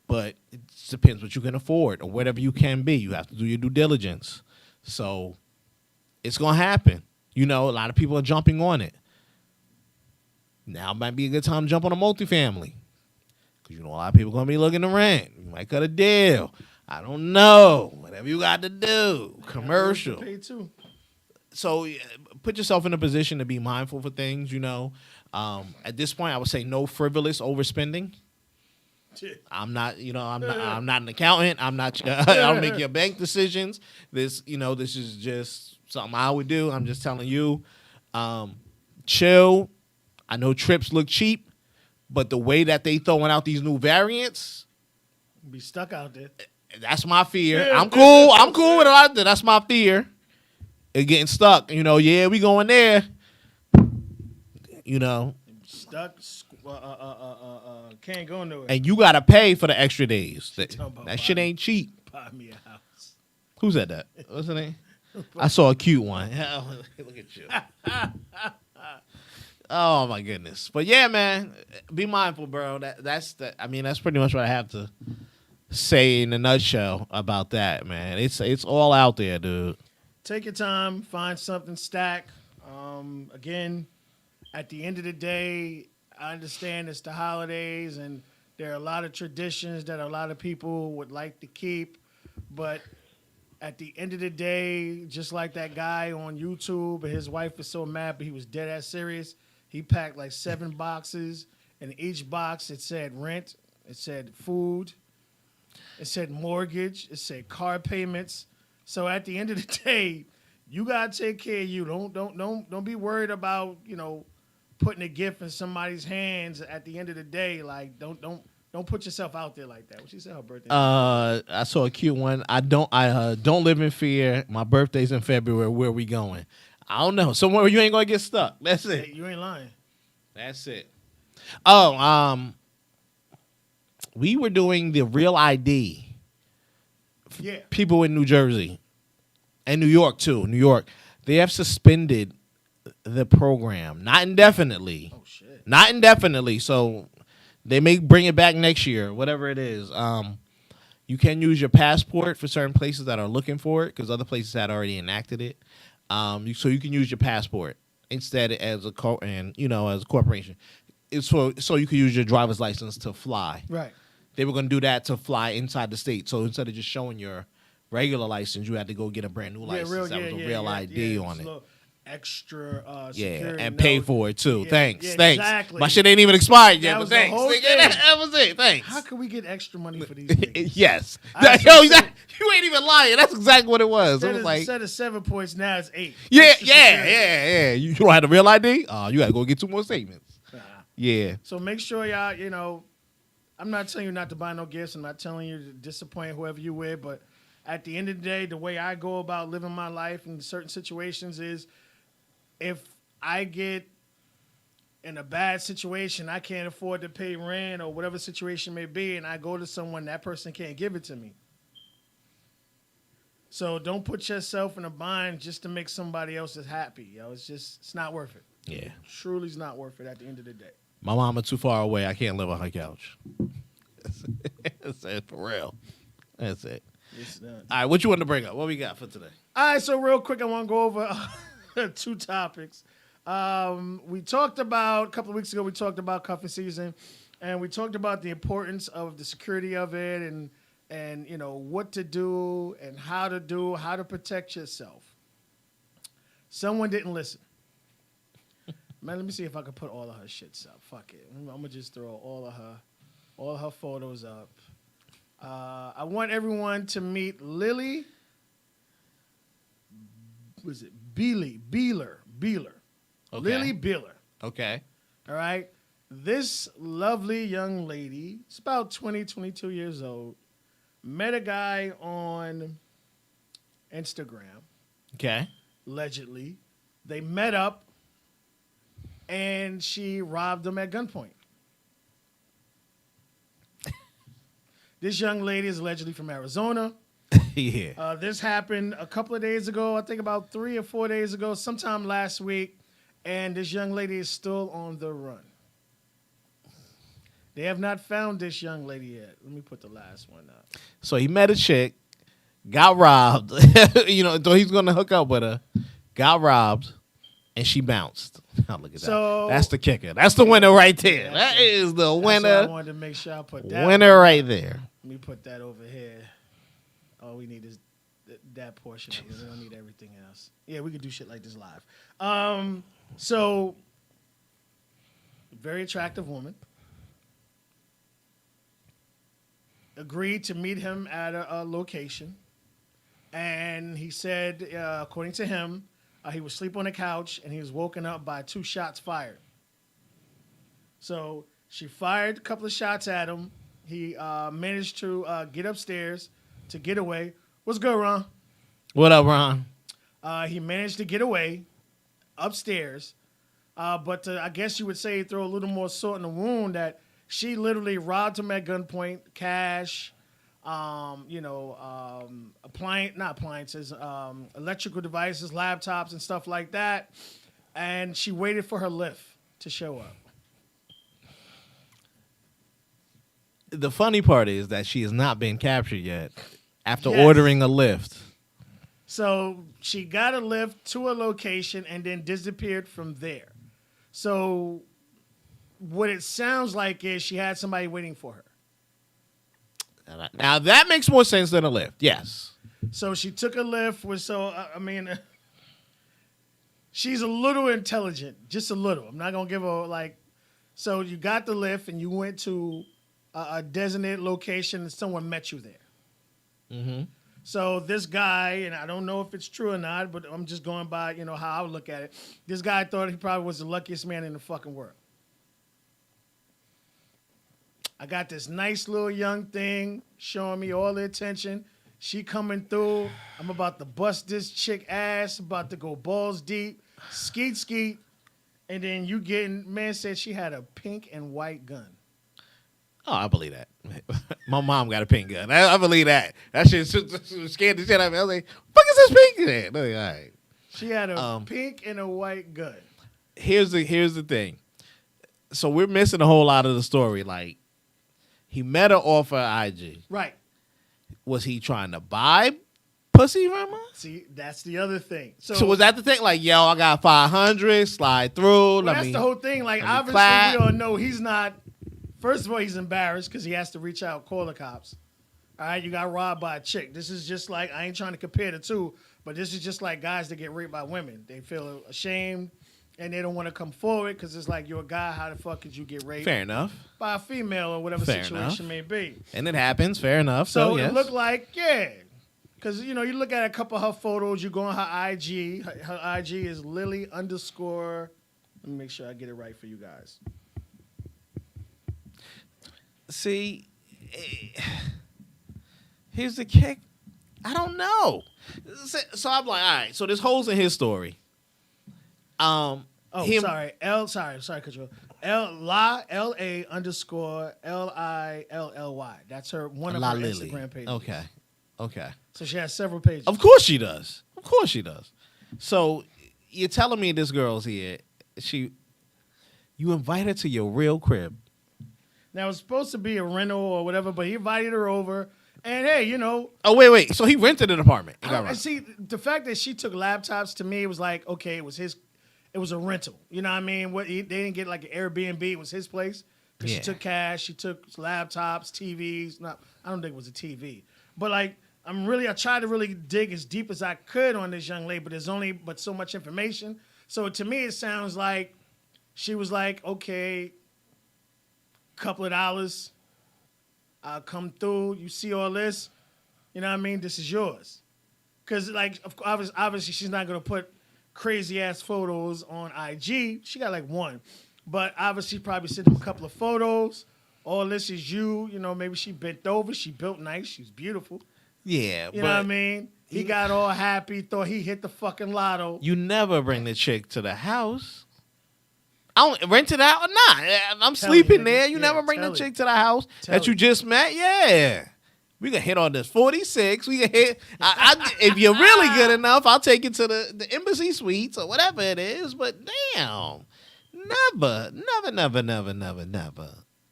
But it depends what you can afford or whatever you can be. You have to do your due diligence. So it's gonna happen. A lot of people are jumping on it. Now might be a good time to jump on a multifamily. Because a lot of people are going to be looking to rent. You might cut a deal. I don't know. Whatever you got to do. Commercial. Pay too. So put yourself in a position to be mindful for things, At this point, I would say no frivolous overspending. I'm not, I'm not an accountant. I don't make your bank decisions. This is just something I would do. I'm just telling you, chill. I know trips look cheap, but the way that they throwing out these new variants, be stuck out there. That's my fear. I'm cool. I'm cool with it out there. That's my fear. It getting stuck. Yeah, we going there. Stuck. Can't go nowhere. And you gotta pay for the extra days. That shit ain't cheap. Buy me a house. Who said that? What's her name? I saw a cute one. Look at you. Oh my goodness. But yeah, man, be mindful, bro. That's pretty much what I have to say in a nutshell about that, man. It's all out there, dude. Take your time, find something, stack. Again, at the end of the day, I understand it's the holidays and there are a lot of traditions that a lot of people would like to keep, but at the end of the day, just like that guy on YouTube, and his wife was so mad, but he was dead ass serious. He packed like 7 boxes, and each box it said rent, it said food, it said mortgage, it said car payments. So at the end of the day, you gotta take care of you. Don't be worried about putting a gift in somebody's hands. At the end of the day, like don't put yourself out there like that. What she said her birthday? I saw a cute one. I don't live in fear. My birthday's in February. Where are we going? I don't know. Somewhere where you ain't gonna get stuck. That's it. Hey, you ain't lying. That's it. Oh, we were doing the Real ID. Yeah. People in New Jersey and New York too. New York, they have suspended the program, not indefinitely. Oh shit. Not indefinitely. So. They may bring it back next year, whatever it is. You can use your passport for certain places that are looking for it because other places had already enacted it. So you can use your passport instead as a as a corporation. It's so you can use your driver's license to fly. Right. They were going to do that to fly inside the state. So instead of just showing your regular license, you had to go get a brand new license that was a real ID on it. extra Yeah, security and pay note. for it too. Yeah, thanks, yeah, thanks. exactly. My shit ain't even expired yet, That but was the thanks. whole Nigga, thing. that was it. Thanks. How can we get extra money for these things? Yes. All right, Yo, so you ain't even lying. That's exactly what it was. It was like, instead of 7 points, now it's 8. yeah, Extra yeah, security. yeah. You don't have the real ID? Oh, you gotta go get 2 more statements. Nah. Yeah. So make sure y'all, I'm not telling you not to buy no gifts. I'm not telling you to disappoint whoever you with. But at the end of the day, the way I go about living my life in certain situations is if I get in a bad situation, I can't afford to pay rent or whatever situation may be, and I go to someone, that person can't give it to me. So don't put yourself in a bind just to make somebody else happy. It's not worth it. Yeah. Truly is not worth it at the end of the day. My mama too far away. I can't live on her couch. That's it, for real. That's it. It's done. All right, what you want to bring up? What we got for today? All right, so real quick, I want to go over 2 topics. We talked about, a couple of weeks ago, we talked about cuffing season, and we talked about the importance of the security of it and what to do and how to protect yourself. Someone didn't listen. Man, let me see if I can put all of her shits up. Fuck it. I'm going to just throw all of her photos up. I want everyone to meet Lily. Was it Beeler? Okay. Lily Beeler. Okay. All right. This lovely young lady, it's about 20, 22 years old, met a guy on Instagram, Okay. allegedly. They met up, and she robbed him at gunpoint. This young lady is allegedly from Arizona. Yeah. This happened a couple of days ago, I think about 3 or 4 days ago, sometime last week, and this young lady is still on the run. They have not found this young lady yet. Let me put the last one up. So he met a chick, got robbed. Though he's gonna hook up with her, got robbed, and she bounced. Oh, look at So- that. That's the kicker. That's the winner right there. Yeah, That is the That's why I winner. wanted to make sure I put that Winner one. right there. Let me put that over here. All we need is that portion of it. We don't need everything else. Yeah, we could do shit like this live. So, very attractive woman. Agreed to meet him at a location. And he said, according to him, he was asleep on the couch and he was woken up by 2 shots fired. So she fired a couple of shots at him. He managed to get upstairs to get away. What's good, Ron? What up, Ron? He managed to get away upstairs. But I guess you would say throw a little more salt in the wound that she literally robbed him at gunpoint, cash, electrical devices, laptops, and stuff like that. And she waited for her lift to show up. The funny part is that she has not been captured yet after Yes. ordering a lift. So she got a lift to a location and then disappeared from there. So what it sounds like is she had somebody waiting for her. Now that makes more sense than a lift. Yes. So she took a lift. She's a little intelligent, just a little. I'm not gonna give her So you got the lift and you went to a designated location and someone met you there. Mm-hmm. So this guy, and I don't know if it's true or not, but I'm just going by how I would look at it. This guy thought he probably was the luckiest man in the fucking world. I got this nice little young thing showing me all the attention. She coming through. I'm about to bust this chick ass, about to go balls deep, skeet. And then man said she had a pink and white gun. Oh, I believe that. My mom got a pink gun. I believe that. That shit scared the shit out of me. I was like, fuck is this pink gun? Like, all right. She had a pink and a white gun. Here's the thing. So we're missing a whole lot of the story. Like, he met her off her IG. Right. Was he trying to buy pussy from her? See, that's the other thing. So was that the thing? Like, yo, I got 500, slide through. That's the whole thing. Like, let me obviously, clap. we all know he's not. First of all, he's embarrassed because he has to reach out, call the cops. All right, you got robbed by a chick. This is just like, I ain't trying to compare the two, but this is just like guys that get raped by women. They feel ashamed and they don't want to come forward because it's like, you're a guy, how the fuck could you get raped Fair enough. by a female or whatever Fair situation enough. may be? And it happens. Fair enough. So yes. it looked like, yeah. Because, you look at a couple of her photos, you go on her IG. Her IG is Lily _ let me make sure I get it right for you guys. See, here's the kick. I don't know. So I'm like, all right. So there's holes in his story. Oh, sorry. Sorry, control. LA _ LILLY. That's her one of La her Lily. Instagram pages. Okay. So she has several pages. Of course she does. So you're telling me this girl's here. You invite her to your real crib. Now it was supposed to be a rental or whatever, but he invited her over. And hey, Oh wait. So he rented an apartment. and see, the fact that she took laptops to me was like, okay, it was a rental. You know what I mean? They didn't get like an Airbnb. It was his place. Because Yeah. she took cash, she took laptops, TVs. No, I don't think it was a TV. But like, I tried to really dig as deep as I could on this young lady, but there's only so much information. So to me, it sounds like she was like, okay, couple of dollars, I'll come through. You see all this, you know what I mean? This is yours. Because like, obviously, she's not gonna put crazy ass photos on IG. She got like one, but obviously, probably sent him a couple of photos. All this is you. Maybe she bent over. She built nice. She's beautiful. Yeah. You know what I mean? He got all happy, thought he hit the fucking lotto. You never bring the chick to the house. I don't rent it out or not. I'm Tell sleeping you, there. nigga. You Yeah, never bring the tell chick you. to the house Tell that you you. just met. Yeah. We can hit on this 46. We can hit. If you're really good enough, I'll take you to the embassy suites or whatever it is. But damn, never.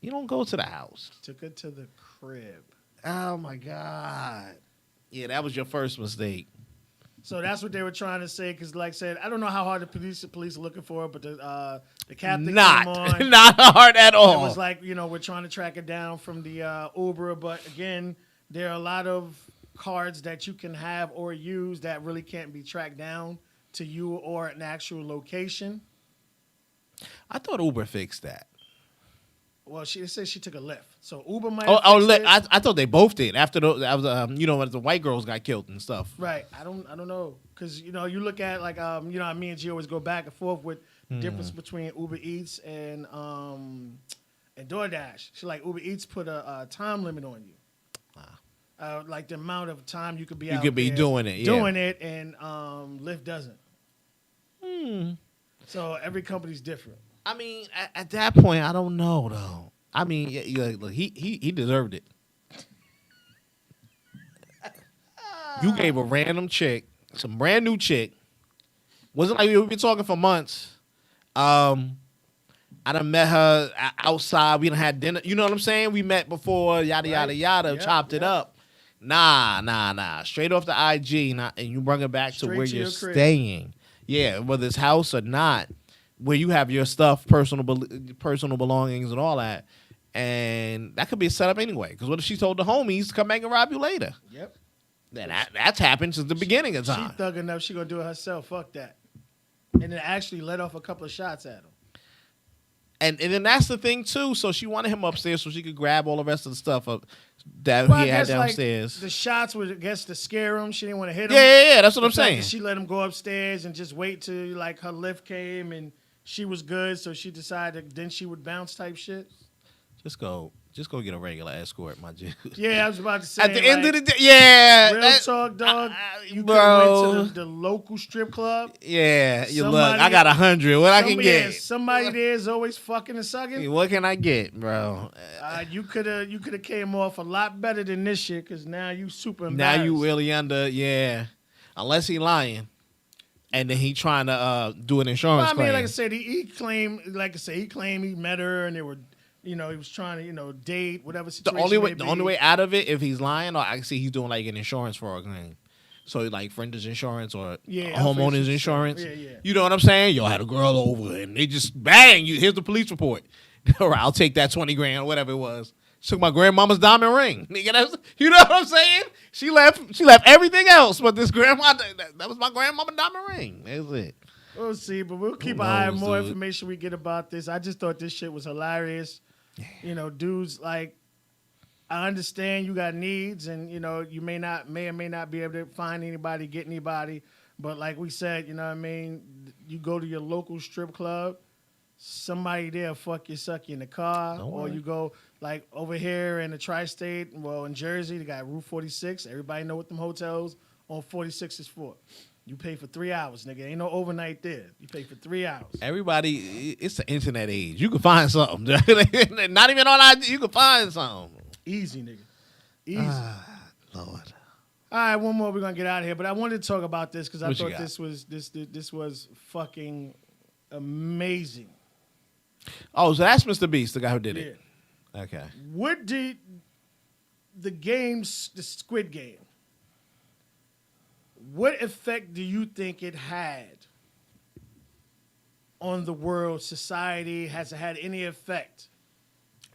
You don't go to the house. Took her to the crib. Oh my God. Yeah, that was your first mistake. So that's what they were trying to say. Because, like I said, I don't know how hard the police are looking for her, but the captain came on. Not hard at It all. was like, we're trying to track it down from the Uber. But again, there are a lot of cards that you can have or use that really can't be tracked down to you or an actual location. I thought Uber fixed that. Well, she said she took a Lyft. So Uber might Oh, have fixed it. I thought they both did. After when the white girls got killed and stuff. Right. I don't know. Because, you look at like, me and G always go back and forth with the difference between Uber Eats and DoorDash. She like Uber Eats put a time limit on you. Like the amount of time you could be out there doing it. Yeah. doing it, and Lyft doesn't. So every company's different. I mean, at that point, I don't know though. I mean, look, he deserved it. You gave a random chick, some brand new chick. Wasn't like we've been talking for months. I done met her outside. We done had dinner. You know what I'm saying? We met before. Yada yada yada. Yep, chopped it yep. up. Nah. Straight off the IG, and you bring it back to Straight where to you're your crib. staying. Yeah, whether it's house or not, where you have your stuff, personal belongings, and all that. And that could be a setup anyway. Because what if she told the homies to come back and rob you later? Yep. Then that's happened since the beginning of She time. thug enough, she gonna do it herself. Fuck that. And then actually let off a couple of shots at him. And then that's the thing too. So she wanted him upstairs so she could grab all the rest of the stuff up that Well, I he had guess, like, downstairs. the shots were, I guess, to scare him. She didn't want to hit him. Yeah. That's what The I'm fact saying. that she let him go upstairs and just wait till like her lift came and she was good, so she decided then she would bounce type shit. Just go get a regular escort, my dude. Yeah, I was about to say. At the end like, of the day, yeah. real talk, dog. You could bro. have went to the local strip club. Yeah, you look. Somebody- I got 100. What I can Somebody- get? somebody there is always fucking and sucking. What can I get, bro? You could have came off a lot better than this shit because now you super Now embarrassed. you really under, yeah. Unless he lying, and then he trying to do an insurance Well, I mean, claim. like I said, he claimed, he met her and they were, he was trying to, date whatever the situation. only way out of it, if he's lying, or I see he's doing like an insurance fraud claim. So like renter's insurance or Yeah, homeowner's friend's insurance. yeah. You know what I'm saying? Yo, I had a girl over and they just bang. Here's the police report. All right, I'll take that 20 grand or whatever it was. Took my grandmama's diamond ring. Nigga, you know what I'm saying? She left everything else, but this grandma, that was my grandmama's diamond ring. That's it. We'll see, but we'll keep an eye on knows, more dude? information we get about this. I just thought this shit was hilarious. You know, dudes, like, I understand you got needs, and you know you may or may not be able to find anybody, get anybody. But like we said, you know what I mean. You go to your local strip club, somebody there fuck you, suck you in the car, Don't or worry. you go like over here in the tri-state. Well, in Jersey, they got Route 46. Everybody know what them hotels on 46 is for. You pay for 3 hours, nigga. Ain't no overnight there. You pay for 3 hours. Everybody, it's the internet age. You can find something. Not even on IG, you can find something. Easy, nigga. Easy. Lord. All right, one more. We're gonna get out of here, but I wanted to talk about this because I What you thought got? this was fucking amazing. Oh, so that's Mr. Beast, the guy who did Yeah. it. Okay. What did the Squid Game? What effect do you think it had on the world, society? Has it had any effect?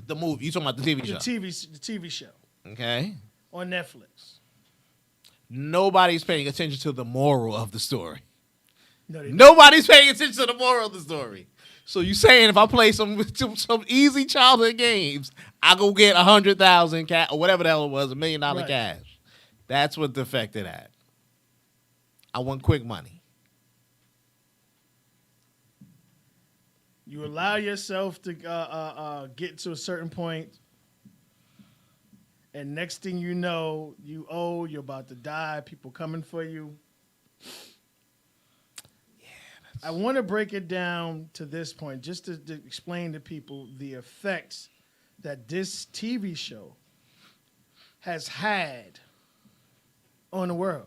The movie. You talking about the TV show? The TV show Okay. on Netflix. Nobody's paying attention to the moral of the story. No, they Nobody's paying attention to the moral of the story. So you saying if I play some easy childhood games, I go get 100,000 cash or whatever the hell it was, $1 million Right. cash. That's what the effect it had. I want quick money. You allow yourself to get to a certain point, and next thing you know, you're about to die. People coming for you. I want to break it down to this point, just to explain to people the effects that this TV show has had on the world.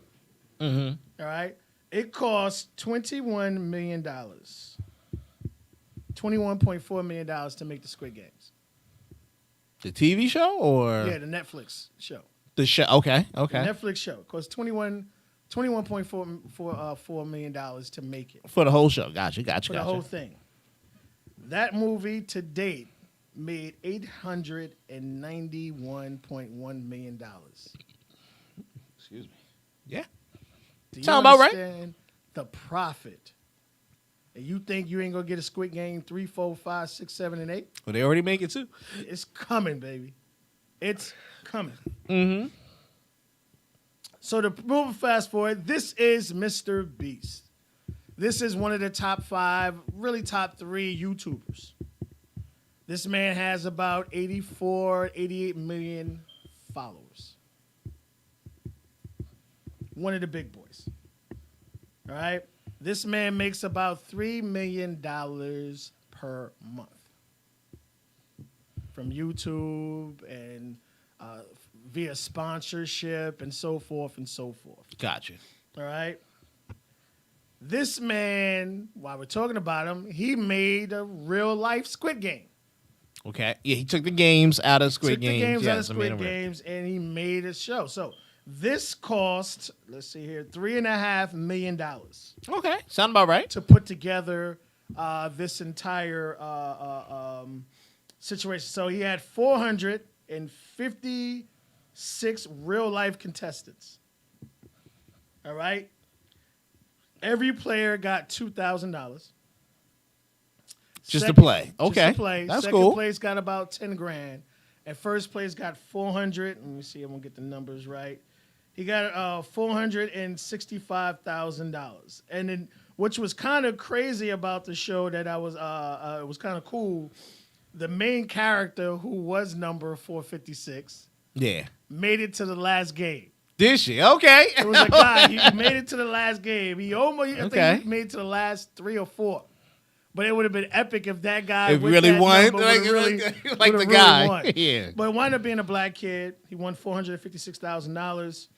Mm-hmm. All right? It cost $21 million. $21.4 million to make the Squid Games. The TV show or Yeah, the Netflix show. the show? Okay. The Okay. Netflix show. It cost $21.4 million to make it. For the whole show. Gotcha. For the whole thing. That movie to date made $891.1 million. Excuse me. Yeah. Do you Sound about right. understand the profit? And you think you ain't gonna get a Squid Game 3, 4, 5, 6, 7, and 8? Well, they already make it too. It's coming, baby. It's coming. Mm-hmm. So to move fast forward, this is Mr. Beast. This is one of the top 5, really top 3 YouTubers. This man has about 88 million followers. One of the big boys. All right? This man makes about $3 million per month from YouTube and via sponsorship and so forth and so forth. Gotcha. All right? This man, while we're talking about him, he made a real-life Squid Game. Okay. Yeah, he took the games out of Squid Took Games. the games out of Yes, I made Squid him real. Games, and he made a show. So this cost, let's see here, $3.5 million Okay. Sound about right. to put together this entire situation. So he had 456 real-life contestants. All right? Every player got $2,000. Just to play. Just Okay. to play. That's Second cool. place got about 10 grand. And first place got 400. Let me see. I'm going to get the numbers right. He got $465,000. And then, which was kind of crazy about the show that it was kind of cool. The main character, who was number 456, Yeah. made it to the last game. Did she? Okay. It was a guy. He made it to the last game. He almost, I Okay. think he made it to the last 3 or 4. But it would have been epic if that guy If with really that won, number like- would've really, like would've the really guy. won. Yeah. But it wound up being a black kid. He won $456,000.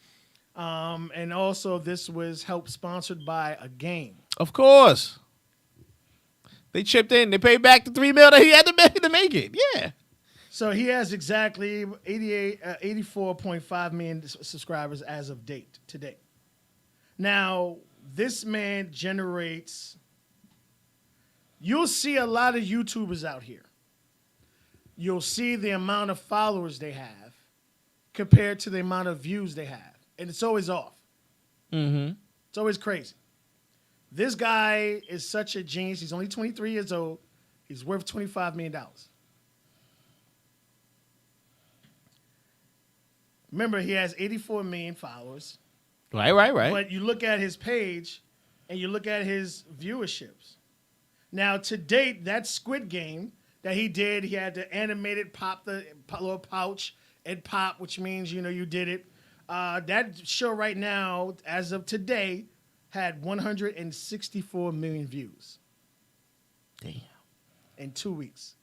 And also, this was helped sponsored by a game. Of course. They chipped in. They paid back the $3 million that he had to make it. Yeah. So he has exactly 84.5 million subscribers as of today. Now, this man generates. You'll see a lot of YouTubers out here. you'll see the amount of followers they have compared to the amount of views they have. And it's always off. Mm-hmm. It's always crazy. This guy is such a genius. He's only 23 years old. He's worth $25 million. Remember, he has 84 million followers. Right. But you look at his page and you look at his viewerships. Now, to date, that Squid Game that he did, he had to animate it, pop the little pouch and pop, which means, you did it. That show right now, as of today, had 164 million views. Damn. In 2 weeks.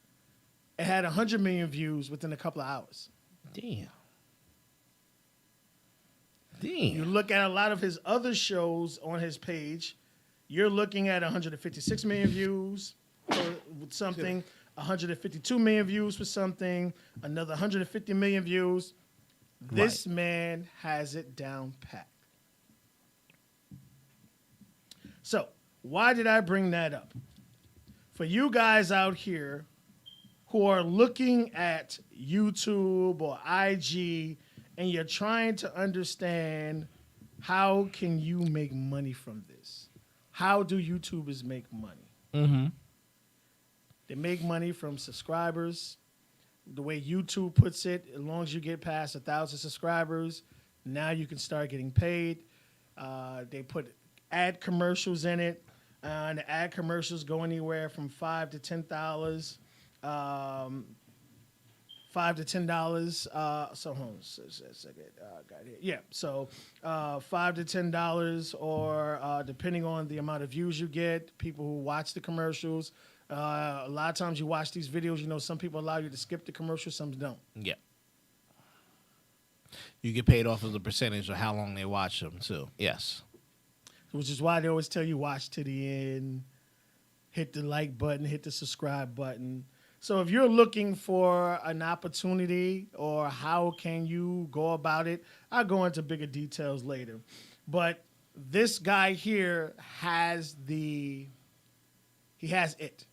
It had 100 million views within a couple of hours. Damn. You look at a lot of his other shows on his page, you're looking at 156 million views for something, 152 million views for something, another 150 million views. This man has it down pat. So, why did I bring that up? For you guys out here who are looking at YouTube or IG and you're trying to understand how can you make money from this? How do YouTubers make money? Mm-hmm. They make money from subscribers. The way YouTube puts it, as long as you get past 1,000 subscribers, now you can start getting paid. They put ad commercials in it, and the ad commercials go anywhere from $5 to $10. $5 to $10. So hold on a second. Got it. Yeah. So $5 to $10, or depending on the amount of views you get, people who watch the commercials. A lot of times you watch these videos, some people allow you to skip the commercials, some don't. Yeah. You get paid off as a percentage of how long they watch them, too. Yes. Which is why they always tell you watch to the end, hit the like button, hit the subscribe button. So if you're looking for an opportunity or how can you go about it, I'll go into bigger details later. But this guy here has it.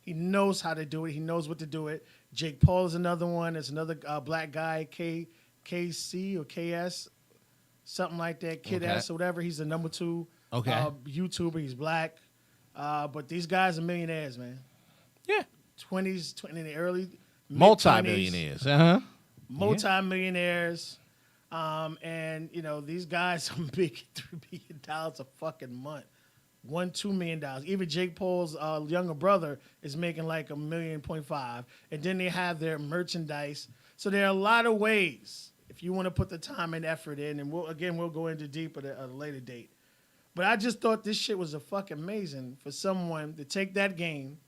He knows how to do it. He knows what to do it. Jake Paul is another one. There's another black guy, KC or KS, something like that, Kid Okay. S or whatever. He's the number 2 YouTuber. He's black. But these guys are millionaires, man. Yeah. 20s, in the early Multi-millionaires. Uh-huh. Multi-millionaires. And, these guys are making $3 billion a fucking month. $2 million. Even Jake Paul's younger brother is making like $1.5 million. And then they have their merchandise. So there are a lot of ways if you want to put the time and effort in. And we'll go into deep at a later date. But I just thought this shit was a fucking amazing for someone to take that game,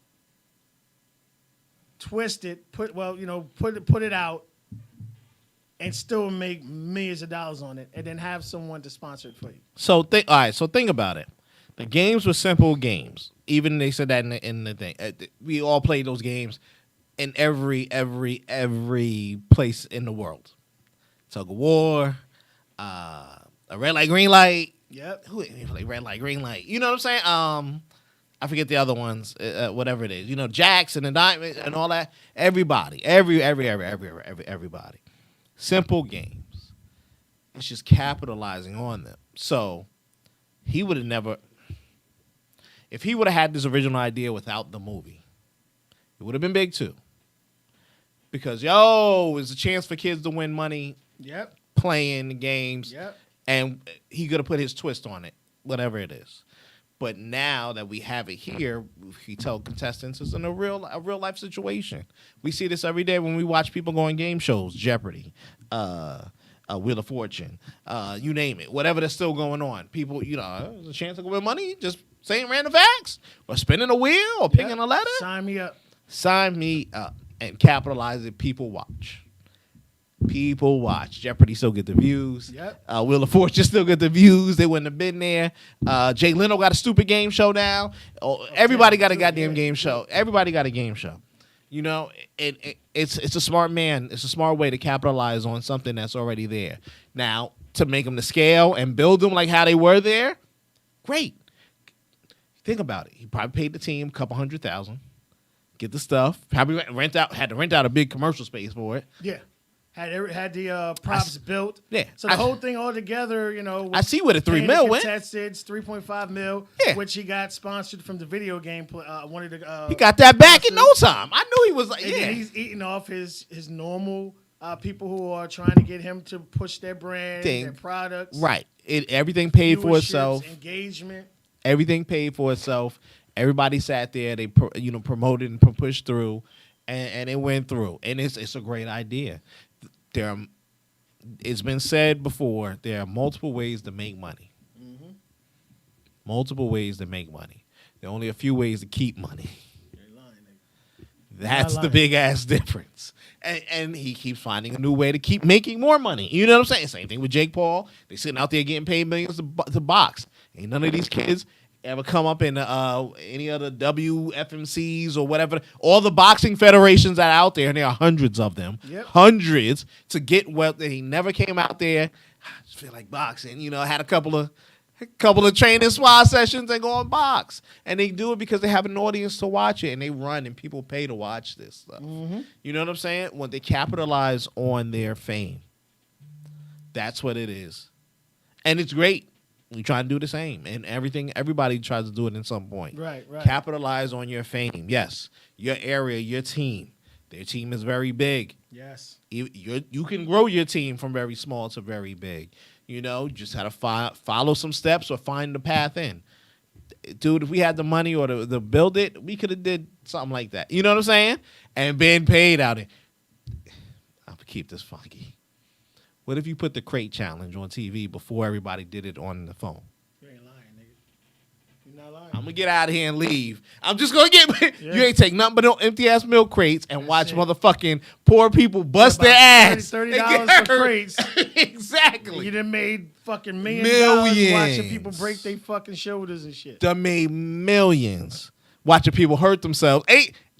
twist it, put it out, and still make millions of dollars on it, and then have someone to sponsor it for you. So think about it. The games were simple games. Even they said that in the thing. We all played those games in every place in the world. Tug of war, a red light, green light. Yep. Who didn't play red light, green light? You know what I'm saying? I forget the other ones. Whatever it is. Jackson and Diamond and all that. Everybody. Everybody. Simple games. It's just capitalizing on them. So he would have never. If he would have had this original idea without the movie, it would have been big too. Because, it's a chance for kids to win money playing the games. Yep. And he could have put his twist on it, whatever it is. But now that we have it here, we tell contestants it's in a real life situation. We see this every day when we watch people go on game shows, Jeopardy, Wheel of Fortune, you name it, whatever that's still going on. People, there's a chance to win money just saying random facts or spinning a wheel or picking a letter. Sign me up. Sign me up and capitalize it. People watch. People watch. Jeopardy still get the views. Yep. Wheel of Fortune still get the views. They wouldn't have been there. Jay Leno got a stupid game show now. Everybody got a goddamn game show. Everybody got a game show. It's a smart man. It's a smart way to capitalize on something that's already there. Now, to make them to scale and build them like how they were there, great. Think about it. He probably paid the team a couple $100,000. get the stuff. Probably had to rent out a big commercial space for it. Yeah. Had the props built. Yeah. So the whole thing all together, you know. I see where the $3 million went. Contestants, 3.5 mil, Yeah. which he got sponsored from the video game. He got that back in no time. I knew he was like, and yeah. then he's eating off his normal people who are trying to get him to push their brand, their products. Right. Everything paid for viewerships, itself. Engagement. Everything paid for itself. Everybody sat there. They promoted and pushed through, and it went through. And it's a great idea. It's been said before. There are multiple ways to make money. Mm-hmm. Multiple ways to make money. There are only a few ways to keep money. You're lying, nigga. That's the big ass difference. And he keeps finding a new way to keep making more money. You know what I'm saying? Same thing with Jake Paul. They sitting out there getting paid millions to box. Ain't none of these kids ever come up in any other WFMCs or whatever. All the boxing federations that are out there, and there are hundreds of them. Yep. Hundreds to get well. He never came out there. I just feel like boxing. You know, had a couple of training squad sessions and go and box. And they do it because they have an audience to watch it, and they run, and people pay to watch this stuff. Mm-hmm. You know what I'm saying? When they capitalize on their fame, that's what it is. And it's great. We try to do the same. And everybody tries to do it at some point. Right. Capitalize on your fame. Yes. Your area, your team. Their team is very big. Yes. You can grow your team from very small to very big. You know, just how to follow some steps or find the path in. Dude, if we had the money or to build it, we could have did something like that. You know what I'm saying? And been paid out it. I'll keep this funky. What if you put the crate challenge on TV before everybody did it on the phone? You ain't lying, nigga. You're not lying. I'm going to get out of here and leave. I'm just going to get... You ain't take nothing but no empty-ass milk crates and watch motherfucking poor people bust their ass. $30 for crates. Exactly. You done made fucking millions watching people break their fucking shoulders and shit. Done made millions watching people hurt themselves.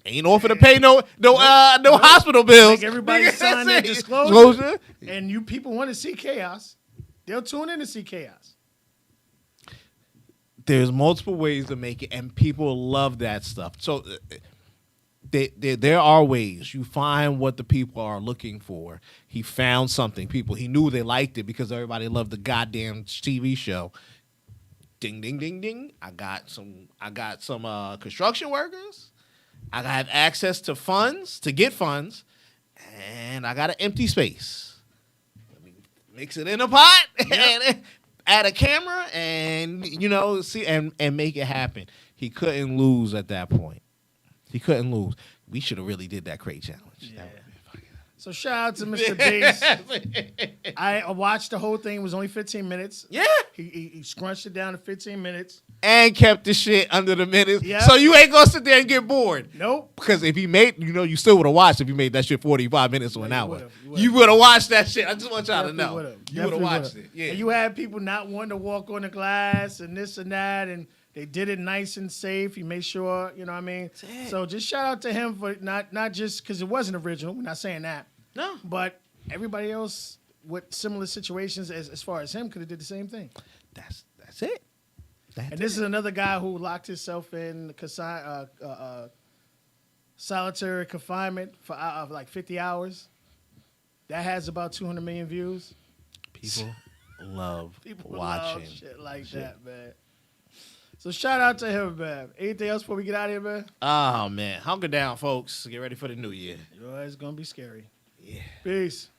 Ain't offer to pay no hospital bills. Make everybody sign their disclosure. And you people want to see chaos. They'll tune in to see chaos. There's multiple ways to make it, and people love that stuff. So there are ways. You find what the people are looking for. He found something. He knew they liked it because everybody loved the goddamn TV show. Ding, ding, ding, ding. I got some construction workers. I got access to funds, and I got an empty space. Let me mix it in a pot and add a camera and, see and make it happen. He couldn't lose at that point. He couldn't lose. We should have really did that crate challenge. Yeah. So shout out to Mr. Bass. I watched the whole thing. It was only 15 minutes. Yeah. He scrunched it down to 15 minutes. And kept the shit under the minutes. Yep. So you ain't going to sit there and get bored. Nope. Because if he made, you still would have watched if you made that shit 45 minutes or an hour. You would've. would have watched that shit. I just want y'all to know. You would have watched it. Yeah. And you had people not wanting to walk on the glass and this and that, and they did it nice and safe. He made sure, you know what I mean? So just shout out to him for not just because it wasn't original. We're not saying that. No. But everybody else with similar situations as far as him could have did the same thing. That's it. This is another guy who locked himself in solitary confinement for like 50 hours. That has about 200 million views. People love watching love shit like that, man. So shout out to him, man. Anything else before we get out of here, man? Oh, man. Hunker down, folks. Get ready for the new year. It's going to be scary. Yeah. Peace.